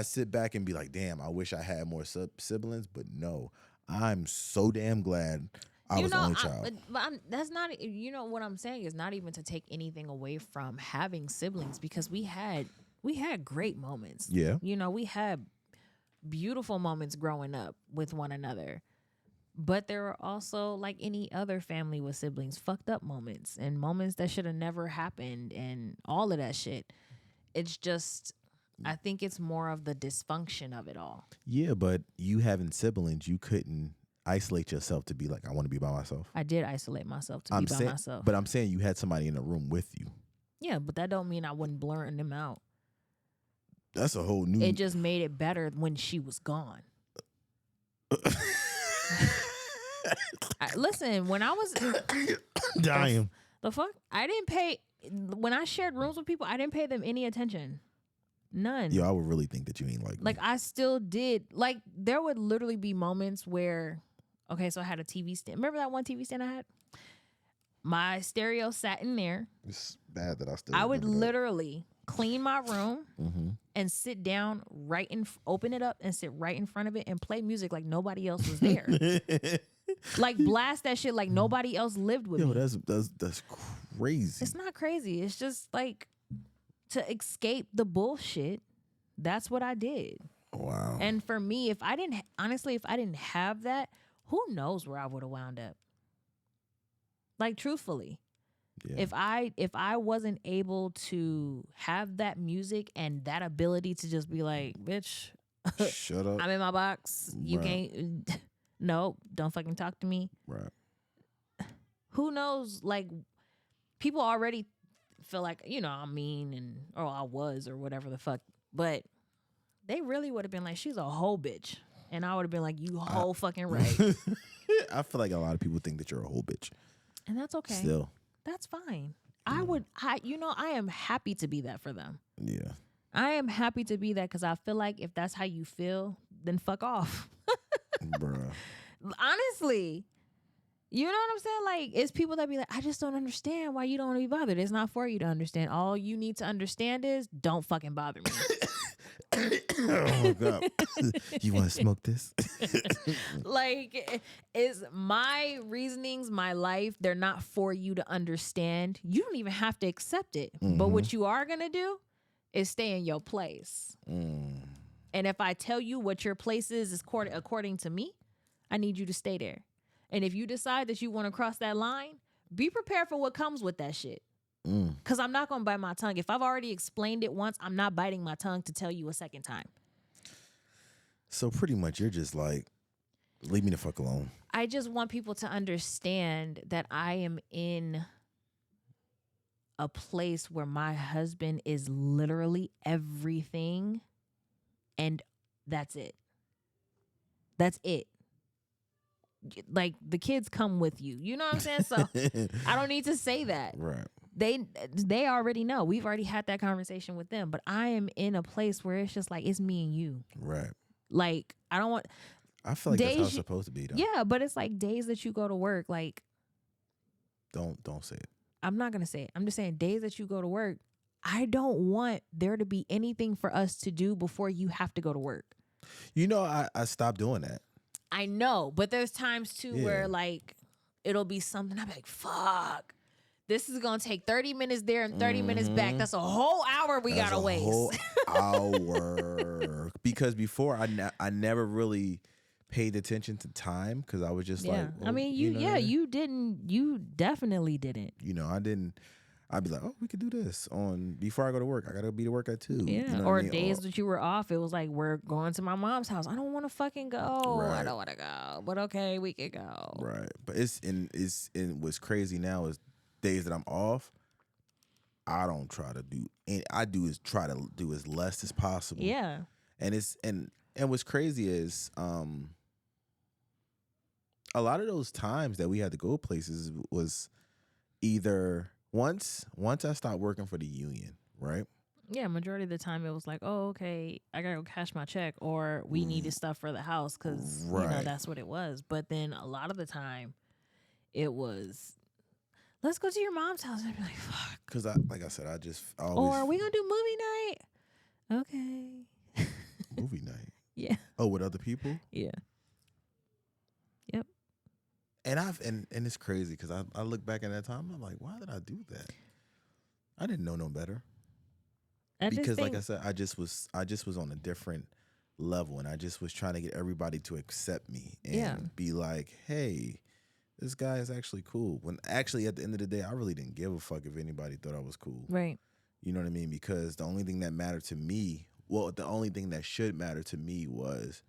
sit back and be like, damn, I wish I had more siblings. But no, I'm so damn glad I was the only child. That's not. You know what I'm saying is not even to take anything away from having siblings, because we had great moments. Yeah. You know, we had beautiful moments growing up with one another. But there were also, like any other family with siblings, fucked up moments and moments that should have never happened and all of that shit. It's just, I think it's more of the dysfunction of it all. Yeah, but you having siblings, you couldn't isolate yourself to be like, I want to be by myself. I did isolate myself to be by myself. But I'm saying you had somebody in the room with you. Yeah, but that don't mean I wasn't blurring them out. That's a whole new... It just made it better when she was gone. Listen, when I was dying, the fuck, I didn't pay when I shared rooms with people. I didn't pay them any attention, none. Yo, I would really think that you ain't like I still did. Like there would literally be moments where, okay, so I had a TV stand. Remember that one TV stand I had? My stereo sat in there. It's bad that I would literally clean my room and sit down open it up and sit right in front of it and play music like nobody else was there. Like blast that shit like nobody else lived with me. That's crazy. It's not crazy. It's just like to escape the bullshit. That's what I did. Wow. And for me, if I didn't have that, who knows where I would have wound up? Like truthfully. Yeah. If I wasn't able to have that music and that ability to just be like, bitch, shut up. I'm in my box. You can't. No, don't fucking talk to me. Right. Who knows? Like, people already feel like, you know, I'm mean or I was or whatever the fuck. But they really would have been like, she's a whole bitch. And I would have been like, you whole fucking right. I feel like a lot of people think that you're a whole bitch. And that's okay. Still. That's fine. I am happy to be that for them. Yeah. I am happy to be that because I feel like if that's how you feel, then fuck off. Bruh. Honestly. You know what I'm saying? Like, it's people that be like, I just don't understand why you don't want to be bothered. It's not for you to understand. All you need to understand is don't fucking bother me. Oh, God. You want to smoke this? Like, is my reasonings, my life, they're not for you to understand. You don't even have to accept it. But what you are going to do is stay in your place. And if I tell you what your place is according to me, I need you to stay there. And if you decide that you want to cross that line, be prepared for what comes with that shit. Because I'm not going to bite my tongue. If I've already explained it once, I'm not biting my tongue to tell you a second time. So pretty much you're just like, leave me the fuck alone. I just want people to understand that I am in a place where my husband is literally everything. And that's it. That's it. Like, the kids come with you. You know what I'm saying? So I don't need to say that. Right. They already know. We've already had that conversation with them. But I am in a place where it's just like, it's me and you. Right. Like, I don't want... I feel like that's how it's supposed to be, though. Yeah, but it's like days that you go to work, like... Don't say it. I'm not going to say it. I'm just saying days that you go to work, I don't want there to be anything for us to do before you have to go to work. You know, I stopped doing that. I know, but there's times too where like it'll be something I'm like, fuck, this is gonna take 30 minutes there and 30 minutes back. That's a whole hour we gotta waste. Whole hour. Because before I never really paid attention to time because I was just like, I mean, you definitely didn't. You know, I didn't I'd be like, oh, we could do this on before I go to work. I gotta be to work at 2. Yeah. You know what Or I mean? days that you were off, it was like, we're going to my mom's house. I don't want to fucking go. I Right. don't want to go. But okay, we could go. Right. But what's crazy now is days that I'm off, I don't try to do and I do is try to do as less as possible. Yeah. And what's crazy is a lot of those times that we had to go places was either once I stopped working for the union, right? Yeah, majority of the time it was like, oh, okay, I gotta go cash my check, or we needed stuff for the house because Right. that's what it was. But then a lot of the time, it was, let's go to your mom's house. I'd be like, fuck. Because like I said, I always Or we gonna do movie night? Okay. movie night. Yeah. Oh, with other people? Yeah. Yep. And it's crazy because I look back at that time, I'm like, why did I do that? I didn't know no better. Because like I said, I just was on a different level, and I just was trying to get everybody to accept me and be like, hey, this guy is actually cool. When actually at the end of the day, I really didn't give a fuck if anybody thought I was cool. Right. You know what I mean? Because the only thing that mattered to me, the only thing that should matter to me was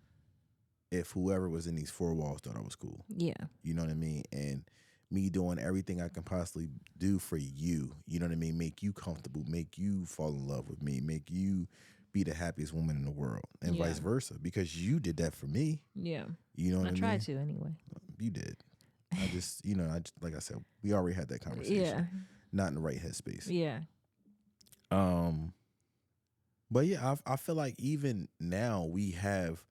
if whoever was in these 4 walls thought I was cool. Yeah. You know what I mean? And me doing everything I can possibly do for you, you know what I mean? Make you comfortable, make you fall in love with me, make you be the happiest woman in the world, and vice versa. Because you did that for me. Yeah. You know what I mean? I tried to anyway. You did. I just, like I said, we already had that conversation. Yeah. Not in the right headspace. Yeah. But yeah, I feel like even now we have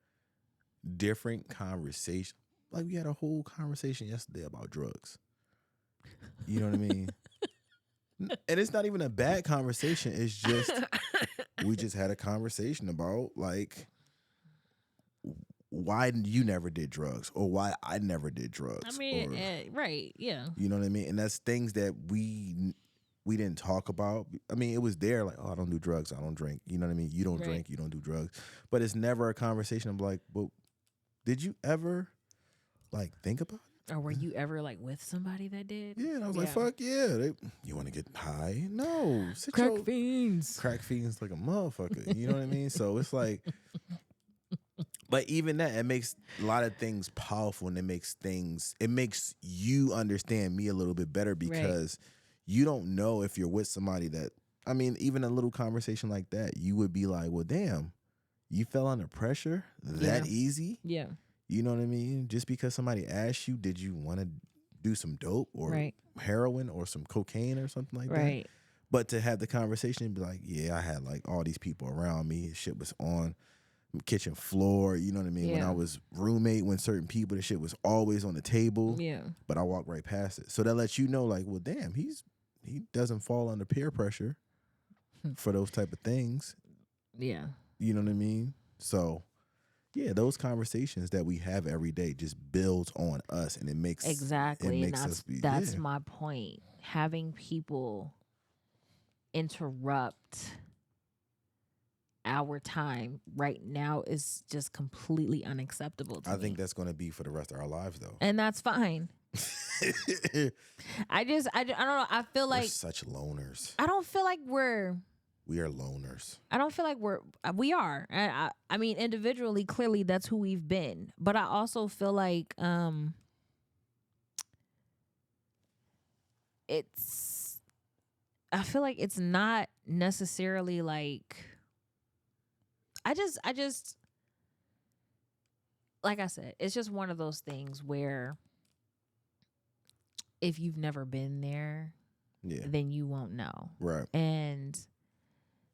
different conversations. Like we had a whole conversation yesterday about drugs. You know what I mean? And it's not even a bad conversation. It's just we just had a conversation about like why you never did drugs or why I never did drugs. I mean, right, yeah. You know what I mean? And that's things that we didn't talk about. I mean, it was there like, oh, I don't do drugs, I don't drink. You know what I mean? You don't drink, you don't do drugs. But it's never a conversation of like, well, did you ever like think about it? Or were you ever like with somebody that did? Yeah, and I was like, fuck yeah. You want to get high? No. Crack fiends. Crack fiends like a motherfucker. You know what I mean? So it's like, but even that, it makes a lot of things powerful, and it makes you understand me a little bit better because you don't know if you're with somebody that, I mean, even a little conversation like that, you would be like, well, damn, you fell under pressure that easy? Yeah. You know what I mean? Just because somebody asked you, did you want to do some dope or heroin or some cocaine or something like that? But to have the conversation and be like, yeah, I had like all these people around me. Shit was on kitchen floor. You know what I mean? When I was roommate, when certain people, the shit was always on the table. Yeah. But I walked right past it. So that lets you know like, well, damn, he doesn't fall under peer pressure for those type of things. Yeah. You know what I mean? So yeah, those conversations that we have every day just builds on us, and it makes that's my point. Having people interrupt our time right now is just completely unacceptable to me. I think that's going to be for the rest of our lives, though, and that's fine. I don't know. I feel like we're such loners. I don't feel like we are loners. I don't feel like we are. I mean, individually, clearly that's who we've been. But I also feel like I feel like it's not necessarily like I just like I said, it's just one of those things where if you've never been there, then you won't know. Right. And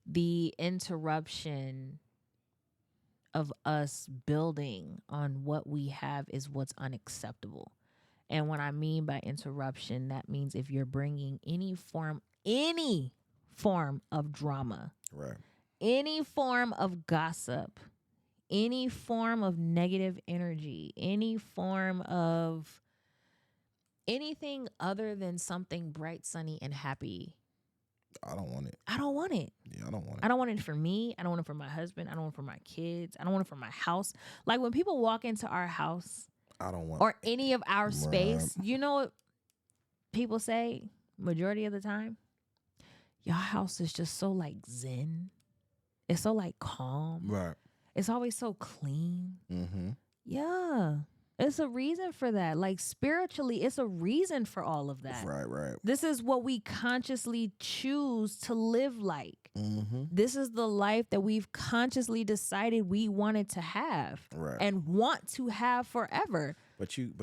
the interruption of us building on what we have is what's unacceptable. And what I mean by interruption, that means if you're bringing any form of drama, right, any form of gossip, any form of negative energy, any form of anything other than something bright, sunny, and happy, I don't want it. I don't want it. Yeah, I don't want it. I don't want it for me. I don't want it for my husband. I don't want it for my kids. I don't want it for my house. Like when people walk into our house, I don't want or any of our space, you know what people say majority of the time? Your house is just so like zen. It's so like calm. Right. It's always so clean. Mm-hmm. Yeah. It's a reason for that. Like spiritually, it's a reason for all of that. Right, right. This is what we consciously choose to live like. Mm-hmm. This is the life that we've consciously decided we wanted to have Right. and want to have forever. But you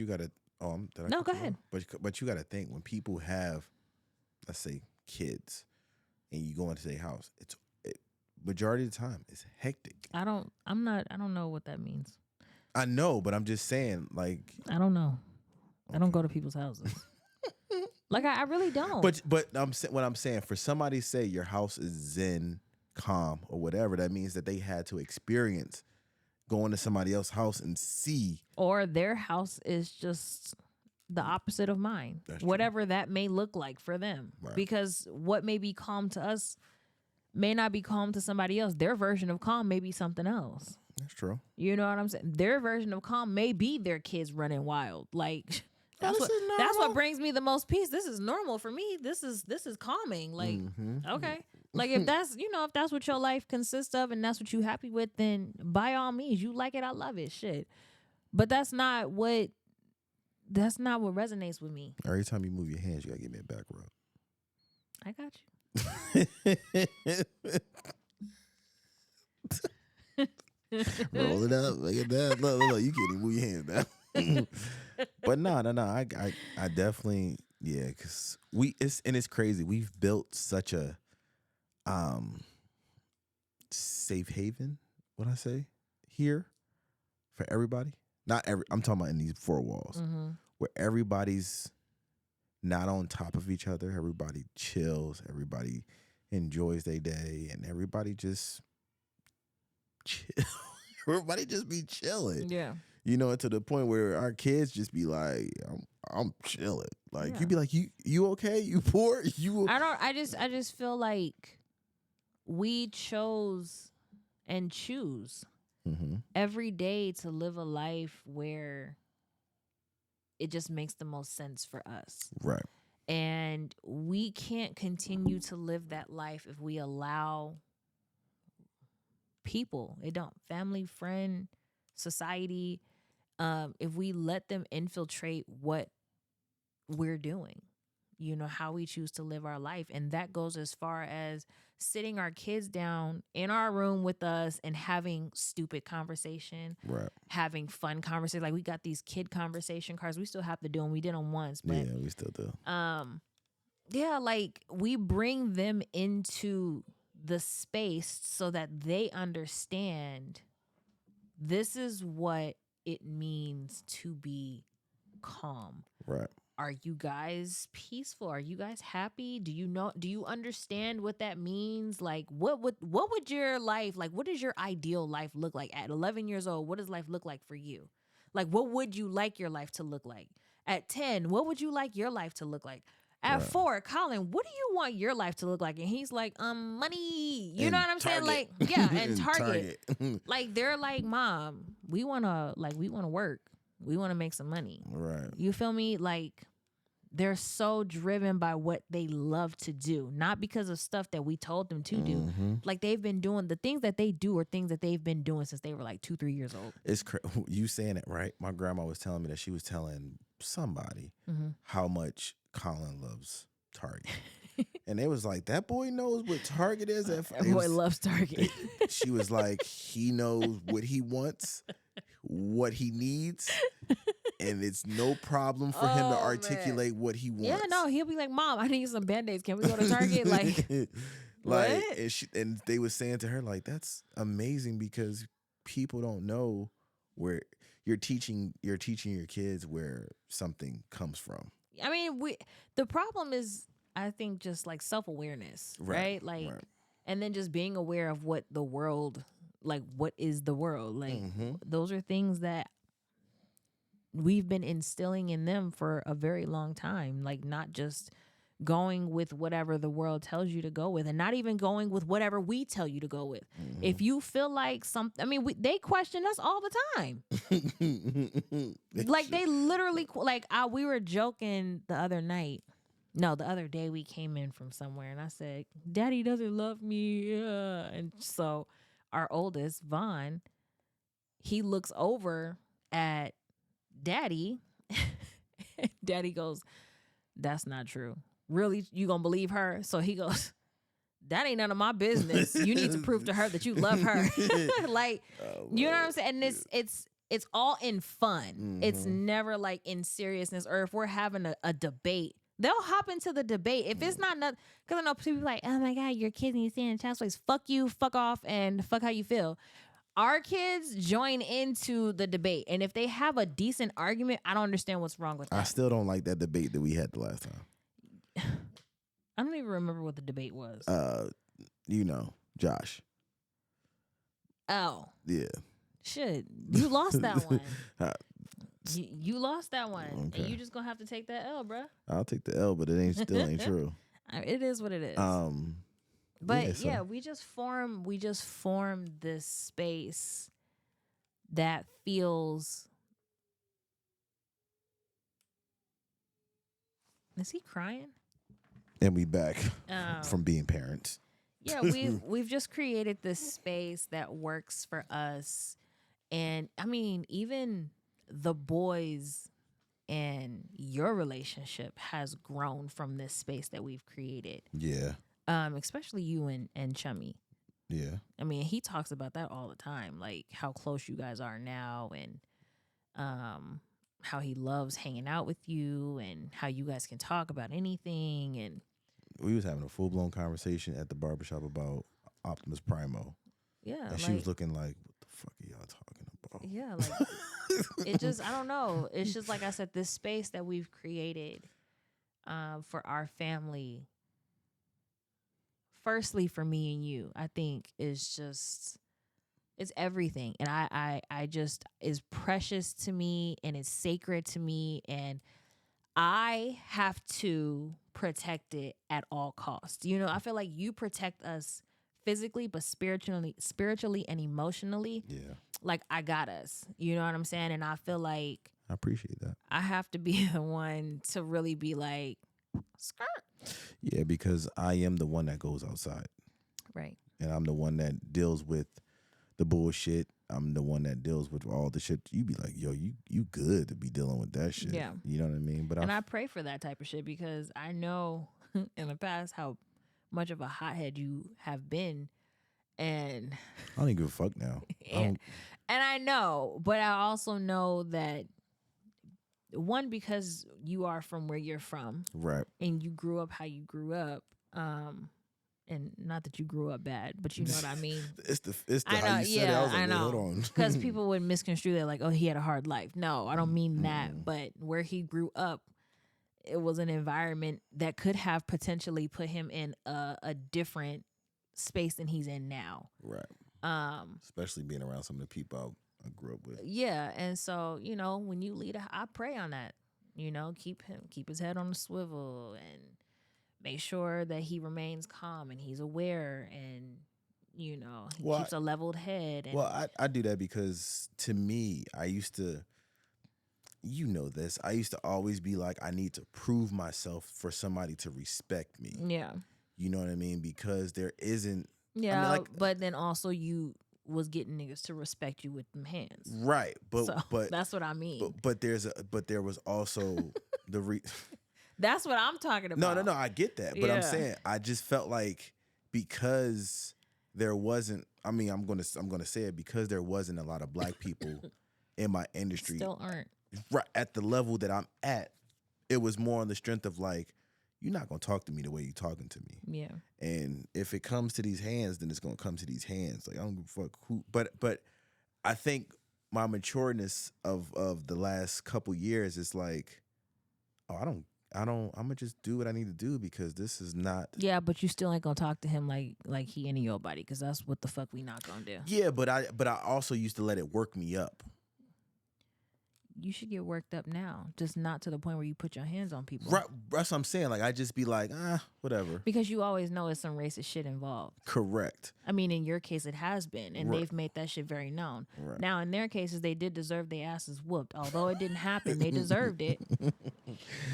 gotta. Did I No, cut go you ahead. off? But you gotta think when people have, let's say, kids, and you go into their house, majority of the time it's hectic. I don't know what that means. I know, but I'm just saying, like, I don't know. I don't go to people's houses. Like I really don't. But what I'm saying, for somebody to say your house is zen, calm, or whatever, that means that they had to experience going to somebody else's house and see. Or their house is just the opposite of mine. That's true. Whatever that may look like for them. Right. Because what may be calm to us may not be calm to somebody else. Their version of calm may be something else. That's true. You know what I'm saying? Their version of calm may be their kids running wild. Like that's what brings me the most peace. This is normal for me. This is calming. Like, okay. Like if that's if that's what your life consists of and that's what you happy with, then by all means, you like it, I love it. Shit. But that's not what resonates with me. Every time you move your hands, you gotta give me a back rub. I got you. Roll it up, look at that. Look, you can't even move your hands now. But no. I definitely, yeah, because it's crazy. We've built such a safe haven, what I say, here for everybody. I'm talking about in these four walls, where everybody's not on top of each other. Everybody chills. Everybody enjoys their day, and everybody just chill. Everybody just be chilling. Yeah. To the point where our kids just be like, I'm chilling. Like, Yeah. you be like, you okay? You poor? I just feel like we chose and choose every day to live a life where it just makes the most sense for us. Right. And we can't continue to live that life if we allow people, family, friend, society, if we let them infiltrate what we're doing, how we choose to live our life. And that goes as far as sitting our kids down in our room with us and having stupid conversation, Right. having fun conversation. Like we got these kid conversation cards. We still have to do them. We did them once, but yeah, we still do. Yeah, like we bring them into the space so that they understand this is what it means to be calm. Right. Are you guys peaceful? Are you guys happy? Do you understand what that means? Like what would your life, like what does your ideal life look like at 11 years old? What does life look like for you? Like what would you like your life to look like? At 10, what would you like your life to look like? At 4, Colin, what do you want your life to look like? And he's like, money. You know what I'm saying? Like, yeah, and Target. Like they're like, Mom, we wanna work. We wanna make some money. Right. You feel me? Like they're so driven by what they love to do, not because of stuff that we told them to do. Like they've been doing the things that they do, or things that they've been doing since they were like 2-3 years old. It's you saying it right. My grandma was telling me that she was telling somebody how much Colin loves Target. And they was like, that boy knows what Target is. That boy loves Target. She was like, he knows what he wants, what he needs, and it's no problem for him to articulate what he wants. Yeah, no, he'll be like, Mom, I need some Band-Aids. Can we go to Target? What? And they was saying to her, like, that's amazing because people don't know where you're teaching your kids where something comes from. I mean, the problem is, I think, just like self-awareness, right? Like, and then just being aware of what the world, like, what is the world? Like, those are things that we've been instilling in them for a very long time. Like, not just going with whatever the world tells you to go with, and not even going with whatever we tell you to go with. If you feel like something, I mean, they question us all the time. Like they literally, we were joking the other night. No, the other day we came in from somewhere and I said, Daddy doesn't love me. And so our oldest, Vaughn, he looks over at Daddy. Daddy goes, that's not true. Really? You gonna believe her? So he goes, that ain't none of my business. You need to prove to her that you love her. Like, you know what I'm saying? And it's all in fun. It's never like in seriousness. Or if we're having a debate, they'll hop into the debate. If it's not, because I know people like, oh my God, your kids need to stand in child's place. Fuck you, fuck off, and fuck how you feel. Our kids join into the debate. And if they have a decent argument, I don't understand what's wrong with that. I still don't like that debate that we had the last time. I don't even remember what the debate was. Josh. Oh. Yeah. Shit. You lost that one. You lost that one. Okay. And you just gonna have to take that L, bruh. I'll take the L, but it still ain't true. It is what it is. But yeah, we just form this space that feels. Is he crying? And we back from being parents. Yeah, we've just created this space that works for us. And I mean, even the boys and your relationship has grown from this space that we've created. Yeah. Especially you and Chummy. Yeah. I mean, he talks about that all the time, like how close you guys are now and how he loves hanging out with you and how you guys can talk about anything. And we was having a full-blown conversation at the barbershop about Optimus Primo. Yeah. And she was looking like, what the fuck are y'all talking about? Yeah, like it just, I don't know. It's just like I said, this space that we've created for our family. Firstly, for me and you, I think is just, it's everything. And I just is precious to me and it's sacred to me. And I have to protect it at all costs. You know, I feel like you protect us physically, but spiritually and emotionally. Yeah. Like I got us. You know what I'm saying? And I feel like I appreciate that. I have to be the one to really be like, skirt. Yeah, because I am the one that goes outside. Right. And I'm the one that deals with the bullshit. I'm the one that deals with all the shit. You be like, yo, you good to be dealing with that shit. Yeah. You know what I mean? But I pray for that type of shit because I know in the past how much of a hothead you have been. And I don't even give a fuck now. And I know, but I also know that one, because you are from where you're from. Right. And you grew up how you grew up. And not that you grew up bad, but you know what I mean. It's the how you said it. I was like, I know. Hold on. Because people would misconstrue that like, oh, he had a hard life. No, I don't mean that. But where he grew up, it was an environment that could have potentially put him in a different space than he's in now. Right. Especially being around some of the people I grew up with. Yeah, and so, you know, when you lead, I pray on that. You know, keep his head on the swivel and make sure that he remains calm and he's aware and, you know, he keeps a leveled head. And I do that because to me, I used to, you know this, I used to always be like, I need to prove myself for somebody to respect me. Yeah. You know what I mean? Because there isn't. Yeah, I mean, but then also you was getting niggas to respect you with them hands. Right. But that's what I mean. But there was also the That's what I'm talking about. No, I get that. But I'm saying I just felt like because there wasn't, I mean, I'm gonna say it, because there wasn't a lot of black people in my industry. Still aren't. Right at the level that I'm at, it was more on the strength of like, you're not gonna talk to me the way you're talking to me. Yeah. And if it comes to these hands, then it's gonna come to these hands. Like I don't give a fuck who. But I think my matureness of the last couple years is like, oh, I'm gonna just do what I need to do because this is not. Yeah, but you still ain't gonna talk to him like he any your buddy because that's what the fuck we not gonna do. Yeah, but I also used to let it work me up. you should get worked up now, just not to the point where you put your hands on people. Right, that's what I'm saying. Like, I just be like, whatever. Because you always know it's some racist shit involved. Correct. I mean, in your case, it has been, and they've made that shit very known. Right. Now, in their cases, they did deserve their asses whooped. Although it didn't happen, they deserved it.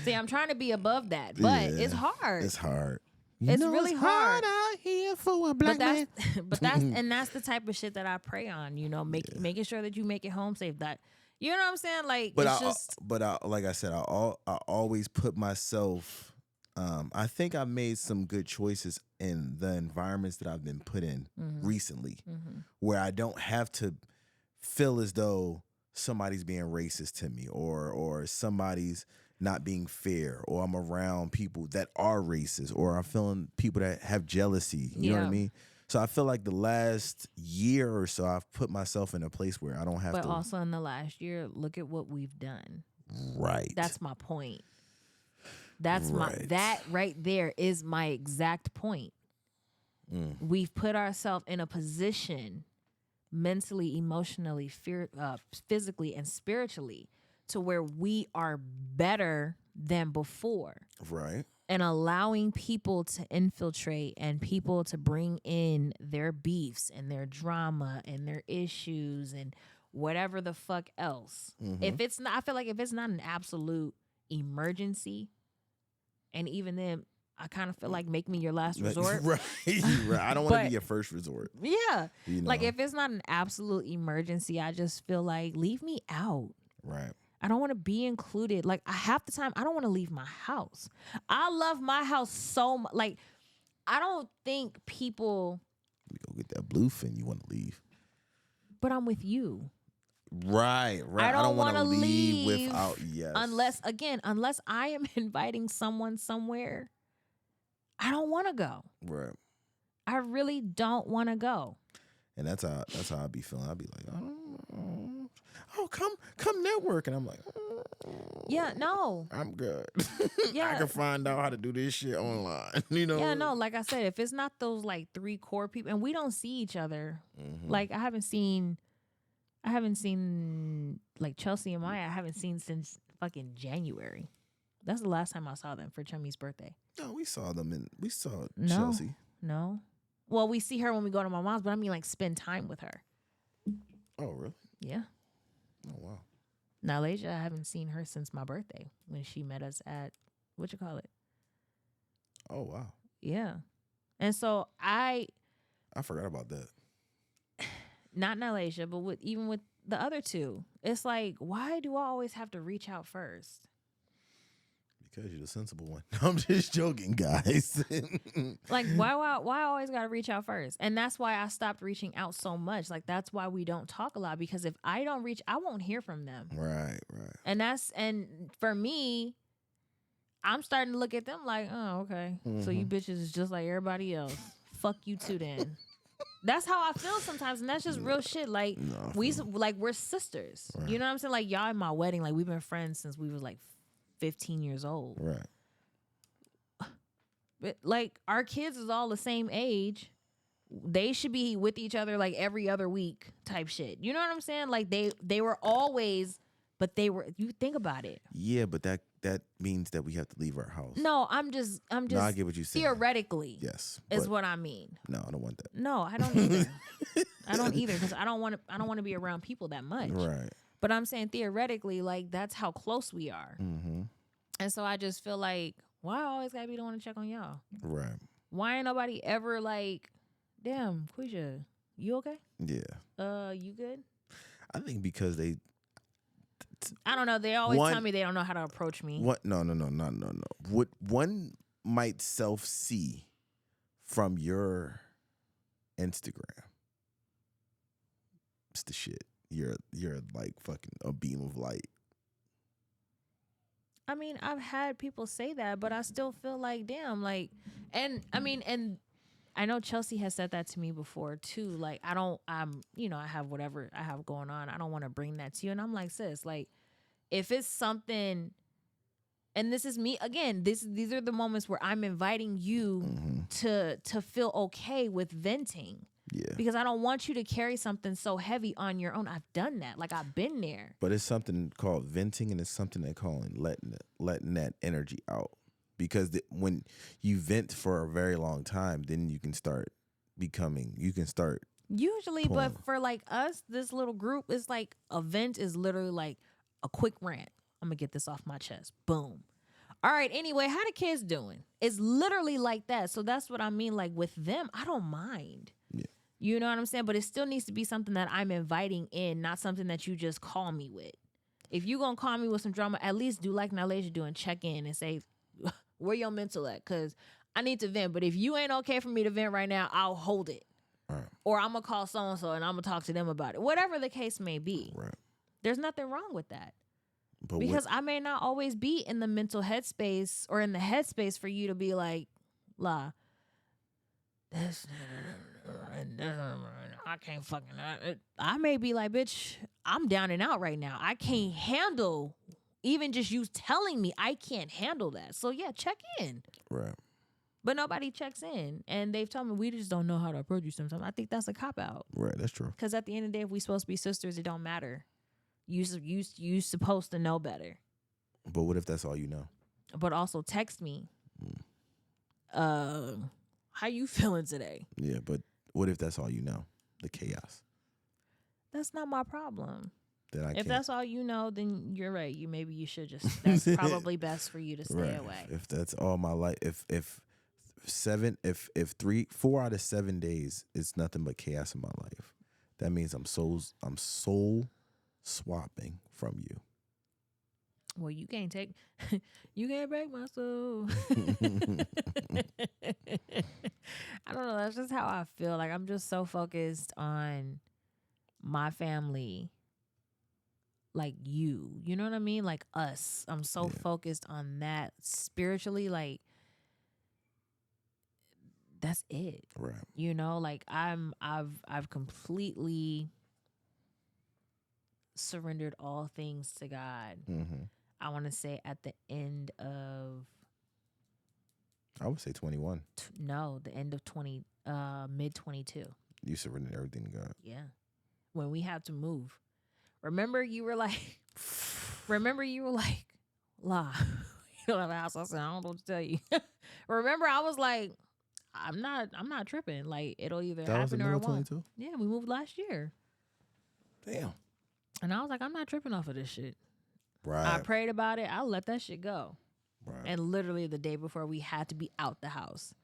See, I'm trying to be above that, but it's hard. It's hard. It's really hard out here for a black man. But that's the type of shit that I pray on. You know, making sure that you make it home safe. That, you know what I'm saying? Like, like I said, I always put myself. I think I've made some good choices in the environments that I've been put in recently, where I don't have to feel as though somebody's being racist to me, or somebody's not being fair, or I'm around people that are racist, or I'm feeling people that have jealousy. You know what I mean? So I feel like the last year or so, I've put myself in a place where I don't have to. But also in the last year, look at what we've done. Right. That's my point. That right there is my exact point. We've put ourselves in a position mentally, emotionally, physically, and spiritually to where we are better than before. Right. And allowing people to infiltrate and people to bring in their beefs and their drama and their issues and whatever the fuck else. If it's not, I feel like if it's not an absolute emergency, and even then, I kind of feel like make me your last resort. Right. I don't want to be your first resort. Yeah. You know? Like if it's not an absolute emergency, I just feel like leave me out. Right. I don't want to be included. Like half the time, I don't want to leave my house. I love my house so much. Like, I don't think people. You go get that bluefin, you want to leave. But I'm with you. Right. I don't want to leave without, Unless I am inviting someone somewhere, I don't want to go. Right. I really don't want to go. And that's how I be feeling. I be like, oh, come network, and I'm like, yeah, no, I'm good. Yeah, I can find out how to do this shit online. You know? Yeah, no. Like I said, if it's not those like 3 core people, and we don't see each other, like I haven't seen like Chelsea and Maya. I haven't seen since fucking January. That's the last time I saw them for Chummy's birthday. No, we saw them Chelsea. No. Well, we see her when we go to my mom's, but I mean like spend time with her. Oh, really? Yeah. Oh, wow. Now, Lasia, I haven't seen her since my birthday when she met us at, Oh, wow. Yeah. And so I forgot about that. Not Nalasia, but even with the other 2, it's like, why do I always have to reach out first? Because you're the sensible one. I'm just joking, guys. Like, why I always got to reach out first? And that's why I stopped reaching out so much. Like, that's why we don't talk a lot, because if I don't reach, I won't hear from them. Right. And for me, I'm starting to look at them like, oh, okay. So you bitches is just like everybody else. Fuck you too then. That's how I feel sometimes, and that's just real shit. Like, we're sisters. Right. You know what I'm saying? Like, y'all in my wedding, like, we've been friends since we was like 15 years old. Right. But like, our kids is all the same age. They should be with each other like every other week type shit. You know what I'm saying? Like they were always, but you think about it. Yeah, but that means that we have to leave our house. No, I'm just No, I get what you said. Theoretically. Yes. Is what I mean. No, I don't want that. No, I don't either. I don't either, because I don't want to be around people that much. Right. But I'm saying theoretically, like, that's how close we are. And so I just feel like, why I always gotta be the one to check on y'all? Right. Why ain't nobody ever like, damn, Quisha, you okay? Yeah. You good? I think because they. I don't know. They always tell me they don't know how to approach me. What? No. What one might self-see from your Instagram. It's the shit. You're like fucking a beam of light. I mean, I've had people say that, but I still feel like, damn, like, and I mean, and I know Chelsea has said that to me before too. Like, I have whatever I have going on. I don't want to bring that to you. And I'm like, sis, like, if it's something, and this is me again, these are the moments where I'm inviting you to feel okay with venting. Yeah. Because I don't want you to carry something so heavy on your own. I've done that. Like, I've been there. But it's something called venting, and it's something they call letting that energy out. Because when you vent for a very long time, then you can start Usually, pulling. but for like us, this little group, is like a vent is literally like a quick rant. I'm gonna get this off my chest. Boom. All right, anyway, how the kids doing? It's literally like that. So that's what I mean. Like with them, I don't mind. Yeah. You know what I'm saying? But it still needs to be something that I'm inviting in, not something that you just call me with. If you gonna call me with some drama, at least do like Nalasia do and check in and say, where your mental at? Because I need to vent. But if you ain't okay for me to vent right now, I'll hold it. Right. Or I'm going to call so-and-so and I'm going to talk to them about it. Whatever the case may be. Right. There's nothing wrong with that. But because I may not always be in the mental headspace or in the headspace for you to be like, la, this, I can't fucking, I may be like, bitch, I'm down and out right now. I can't handle even just you telling me I can't handle that. So yeah, check in. Right. But nobody checks in. And they've told me we just don't know how to approach you sometimes. I think that's a cop-out. Right, that's true. Because at the end of the day, if we supposed to be sisters, it don't matter. You supposed to know better. But what if that's all you know? But also text me. How you feeling today? Yeah, but what if that's all you know? The chaos. That's not my problem. Then if that's all you know, then you're right. Maybe you should just, that's probably best for you to stay away. If that's all my life, if 4 out of 7 days it's nothing but chaos in my life, that means I'm soul swapping from you. Well, you can't break my soul. I don't know. That's just how I feel. Like, I'm just so focused on my family. Like you know what I mean? Like us. I'm so focused on that spiritually. Like, that's it. Right. You know, like I've completely surrendered all things to God. Mm-hmm. I want to say at the end of, I would say 21. The end of mid 22. You surrendered everything to God. Yeah. When we had to move. Remember you were like, La, you don't have a house. I said, I don't know what to tell you. Remember, I was like, I'm not tripping. Like, it'll either happen or it won't. 22? Yeah, we moved last year. Damn. And I was like, I'm not tripping off of this shit. Right. I prayed about it. I'll let that shit go. Right. And literally the day before we had to be out the house,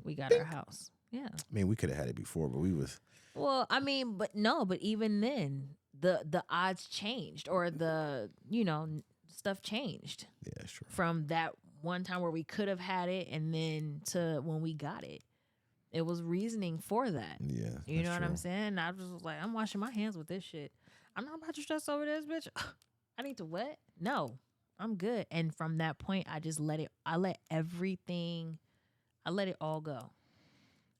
we got our house. Yeah. I mean, we could have had it before, but we was. Well, I mean, but even then, the odds changed, or the, stuff changed. Yeah, that's true. From that one time where we could have had it, and then to when we got it. It was reasoning for that. Yeah. You know what I'm saying? I was like, I'm washing my hands with this shit. I'm not about to stress over this, bitch. I need to what? No, I'm good. And from that point, I just let it all go.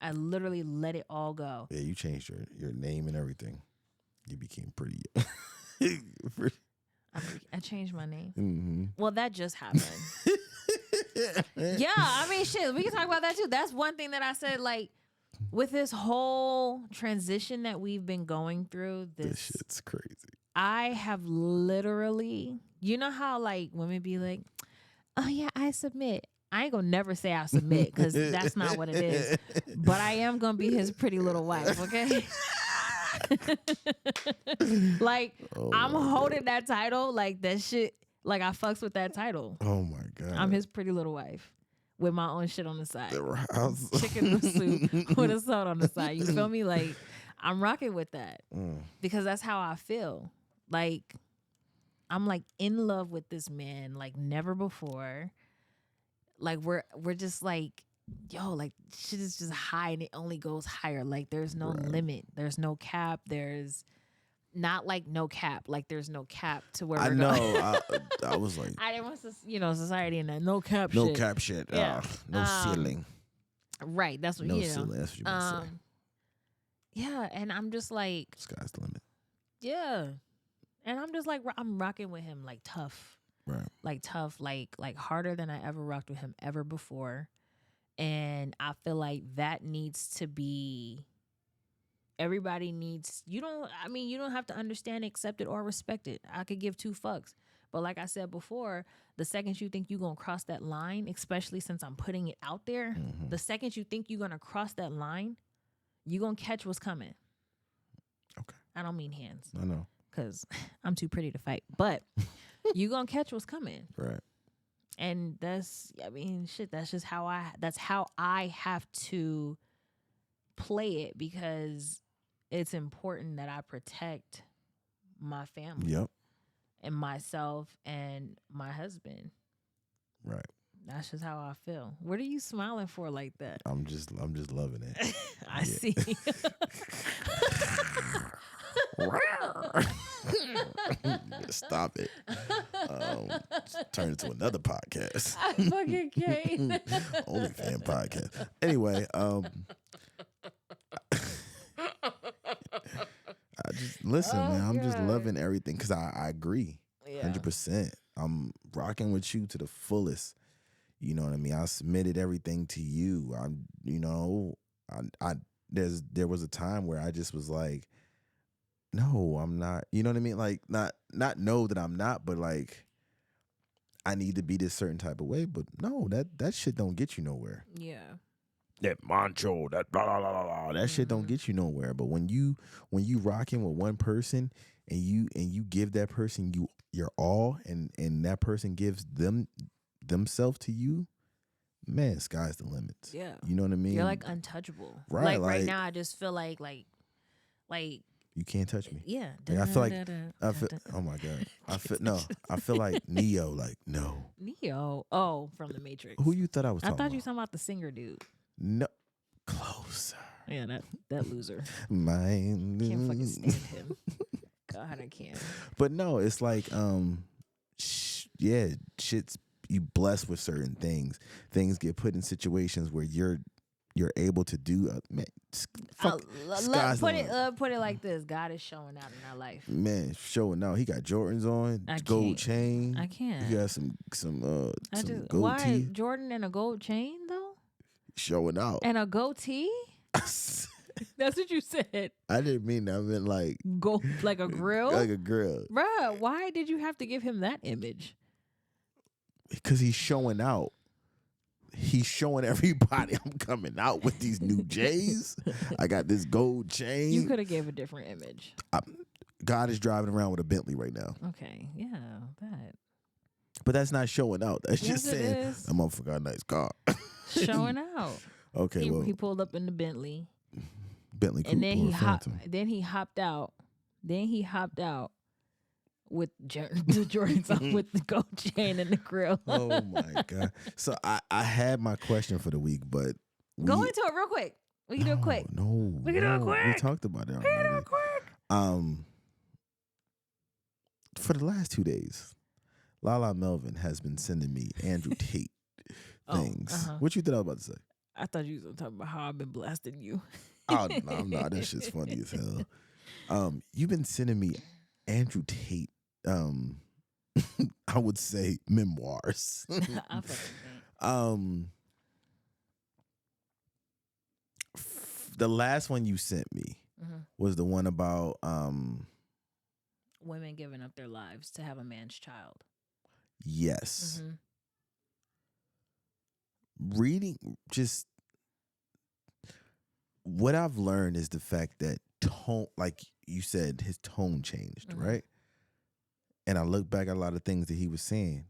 I literally let it all go. Yeah, you changed your name and everything. You became pretty. I changed my name. Mm-hmm. Well, that just happened. Yeah, I mean, shit, we can talk about that too. That's one thing that I said, like, with this whole transition that we've been going through. This shit's crazy. I have literally, you know how like women be like, oh yeah, I submit. I ain't gonna never say I submit because that's not what it is. But I am gonna be his pretty little wife, okay? Like, I'm holding that title, like that shit, like I fucks with that title. Oh my God. I'm his pretty little wife with my own shit on the side. The Chicken with soup with a salt on the side. You feel me? Like, I'm rocking with that because that's how I feel. Like, I'm like in love with this man like never before. Like, we're just like, yo, like shit is just high and it only goes higher. Like, there's no limit. There's no cap. There's not like no cap. Like, there's no cap to where we're going. I was like, I didn't want society and that no cap no shit. cap shit. Yeah. No ceiling. Right. That's what no ceiling. That's what you meant to say. Yeah, and I'm just like, sky's the limit. Yeah. And I'm just like, I'm rocking with him like tough. Right. Like tough, like harder than I ever rocked with him ever before. And I feel like that needs to be everybody needs, you don't have to understand, accept it, or respect it. I could give two fucks. But like I said before, the second you think you're going to cross that line, especially since I'm putting it out there, the second you think you're going to cross that line, you're going to catch what's coming. Okay. I don't mean hands. I know. Because I'm too pretty to fight. But you're going to catch what's coming. Right. And that's just how I have to play it, because it's important that I protect my family. Yep. And myself and my husband. Right. That's just how I feel. What are you smiling for like that? I'm just loving it. I see. Stop it. Turn it to another podcast. I fucking can't. Only fan podcast. Anyway, I just listen, man. I'm just loving everything because I agree, 100%. I'm rocking with you to the fullest. You know what I mean? I submitted everything to you. There was a time where I just was like, no, I'm not. You know what I mean? Like not know that I'm not, but like I need to be this certain type of way. But no, that shit don't get you nowhere. Yeah. That mancho, that blah blah blah blah, that shit don't get you nowhere. But when you rocking with one person and you give that person your all, and that person gives themselves to you, man, sky's the limits. Yeah. You know what I mean? You're like untouchable. Right. Like right now, I just feel like you can't touch me. yeah. Like, I feel like oh my God. I feel like Neo, like no. Neo. Oh, from the Matrix. Who you thought I was I talking thought about? you were talking about the singer dude. No. Closer. Yeah, that loser. Mine. Can't fucking stand him. God, I can't. But no, it's like shit's, you blessed with certain things. Things get put in situations where you're able to do. Man, put it like this: God is showing out in our life. Man, showing out. He got Jordans on, gold chain. I can't. He got some gold why tee. Jordan and a gold chain though? Showing out And a goatee. That's what you said. I didn't mean that. I meant like go like a grill. Like a grill. Bruh, why did you have to give him that image? Because he's showing out. He's showing everybody I'm coming out with these new J's. I got this gold chain. You could have gave a different image. God is driving around with a Bentley right now. Okay, yeah, that. But that's not showing out. That's Yes, just saying, that motherfucker got a nice car. Showing out. Okay, he pulled up in the Bentley. Bentley coupe, and then he hopped out. Then he hopped out with the Jordans on with the gold chain and the grill. Oh my God. So I had my question for the week, but go into it real quick. We can do it quick. We can do it quick. We talked about it already. We can do it quick. For the last 2 days, Lala Melvin has been sending me Andrew Tate things. What you thought I was about to say? I thought you was gonna talk about how I've been blasting you. Oh no, that shit's funny as hell. You've been sending me Andrew Tate. I would say memoirs. I fucking think. The last one you sent me was the one about women giving up their lives to have a man's child. Yes. Reading, just what I've learned is the fact that tone, like you said, his tone changed, right? And I look back at a lot of things that he was saying.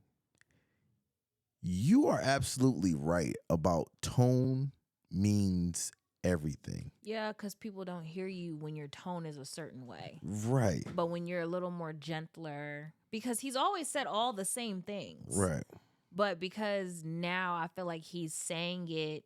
You are absolutely right about tone means everything. Yeah, because people don't hear you when your tone is a certain way. Right. But when you're a little more gentler, because he's always said all the same things. Right. But because now I feel like he's saying it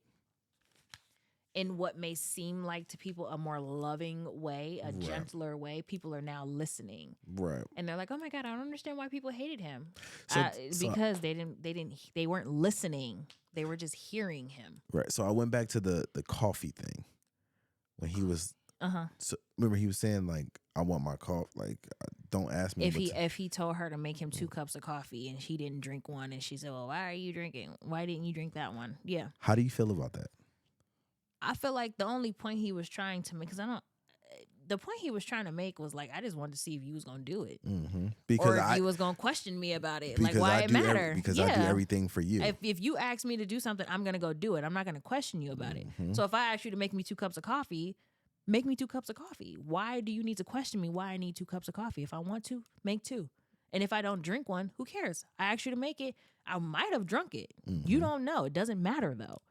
in what may seem like to people a more loving way, a gentler way, people are now listening. Right. And they're like, "Oh my God, I don't understand why people hated him." Because they weren't listening. They were just hearing him. Right. So I went back to the coffee thing when he was. So remember he was saying like, I want my coffee. Like, don't ask me if he told her to make him 2 cups of coffee and she didn't drink one, and she said, "Well, why are you drinking? Why didn't you drink that one?" Yeah. How do you feel about that? I feel like the only point he was trying to make, because the point he was trying to make was like, I just wanted to see if you was gonna do it, Because or if you was gonna question me about it, like because why I it do matter. because I do everything for you. If you ask me to do something, I'm gonna go do it. I'm not gonna question you about it. So if I ask you to make me 2 cups of coffee, make me 2 cups of coffee. Why do you need to question me why I need 2 cups of coffee? If I want to, make 2. And if I don't drink one, who cares? I asked you to make it. I might have drunk it. You don't know. It doesn't matter though.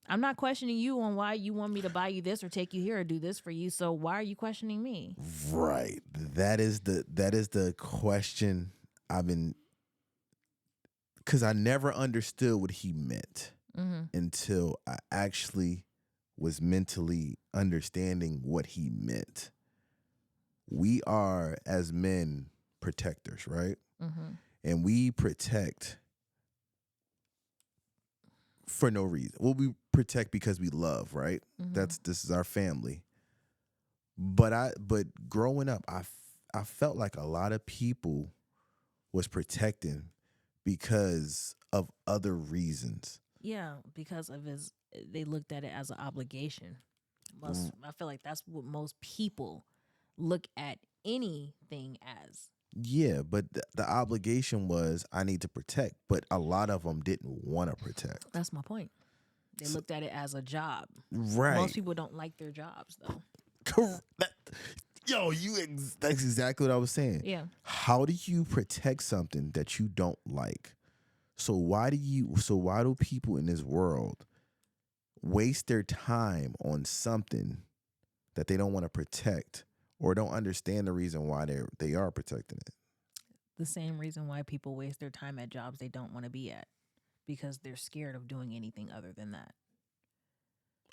I'm not questioning you on why you want me to buy you this or take you here or do this for you. So why are you questioning me? Right. That is the question I've been, because I never understood what he meant until I actually was mentally understanding what he meant. We are, as men, protectors, right? And we protect for no reason. Well, we protect because we love, right? This is our family. But growing up, I felt like a lot of people was protecting because of other reasons. Yeah, because of they looked at it as an obligation. I feel like that's what most people look at anything as. Yeah, but the obligation was I need to protect, but a lot of them didn't want to protect. That's my point. They looked at it as a job. Right. Most people don't like their jobs, though. That's exactly what I was saying. Yeah. How do you protect something that you don't like? So why do people in this world waste their time on something that they don't want to protect or don't understand the reason why they are protecting it? The same reason why people waste their time at jobs they don't want to be at, because they're scared of doing anything other than that.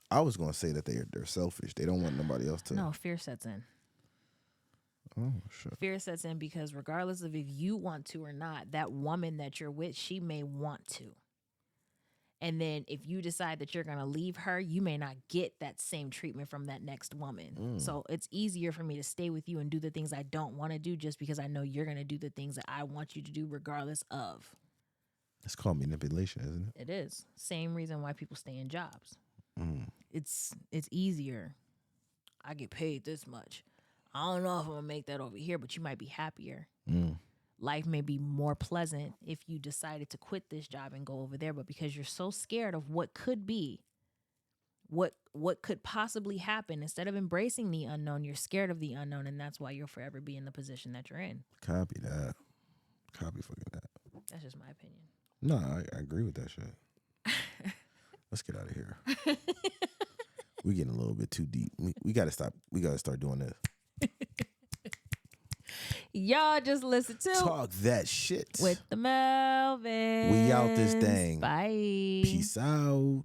I was going to say that they're selfish. They don't want nobody else to. No, fear sets in. Oh, sure. Fear sets in because regardless of if you want to or not, that woman that you're with, she may want to. And then if you decide that you're going to leave her, you may not get that same treatment from that next woman. So it's easier for me to stay with you and do the things I don't want to do just because I know you're going to do the things that I want you to do regardless of. It's called manipulation, isn't it? It is. Same reason why people stay in jobs. It's easier. I get paid this much. I don't know if I'm going to make that over here, but you might be happier. Life may be more pleasant if you decided to quit this job and go over there, but because you're so scared of what could be, what could possibly happen, instead of embracing the unknown, you're scared of the unknown, and that's why you'll forever be in the position that you're in. Copy that. Copy fucking that. That's just my opinion. No, I agree with that shit. Let's get out of here. We're getting a little bit too deep. We gotta stop. We gotta start doing this. Y'all just listen to Talk That Shit with the Melvins. We out this thing. Bye. Peace out.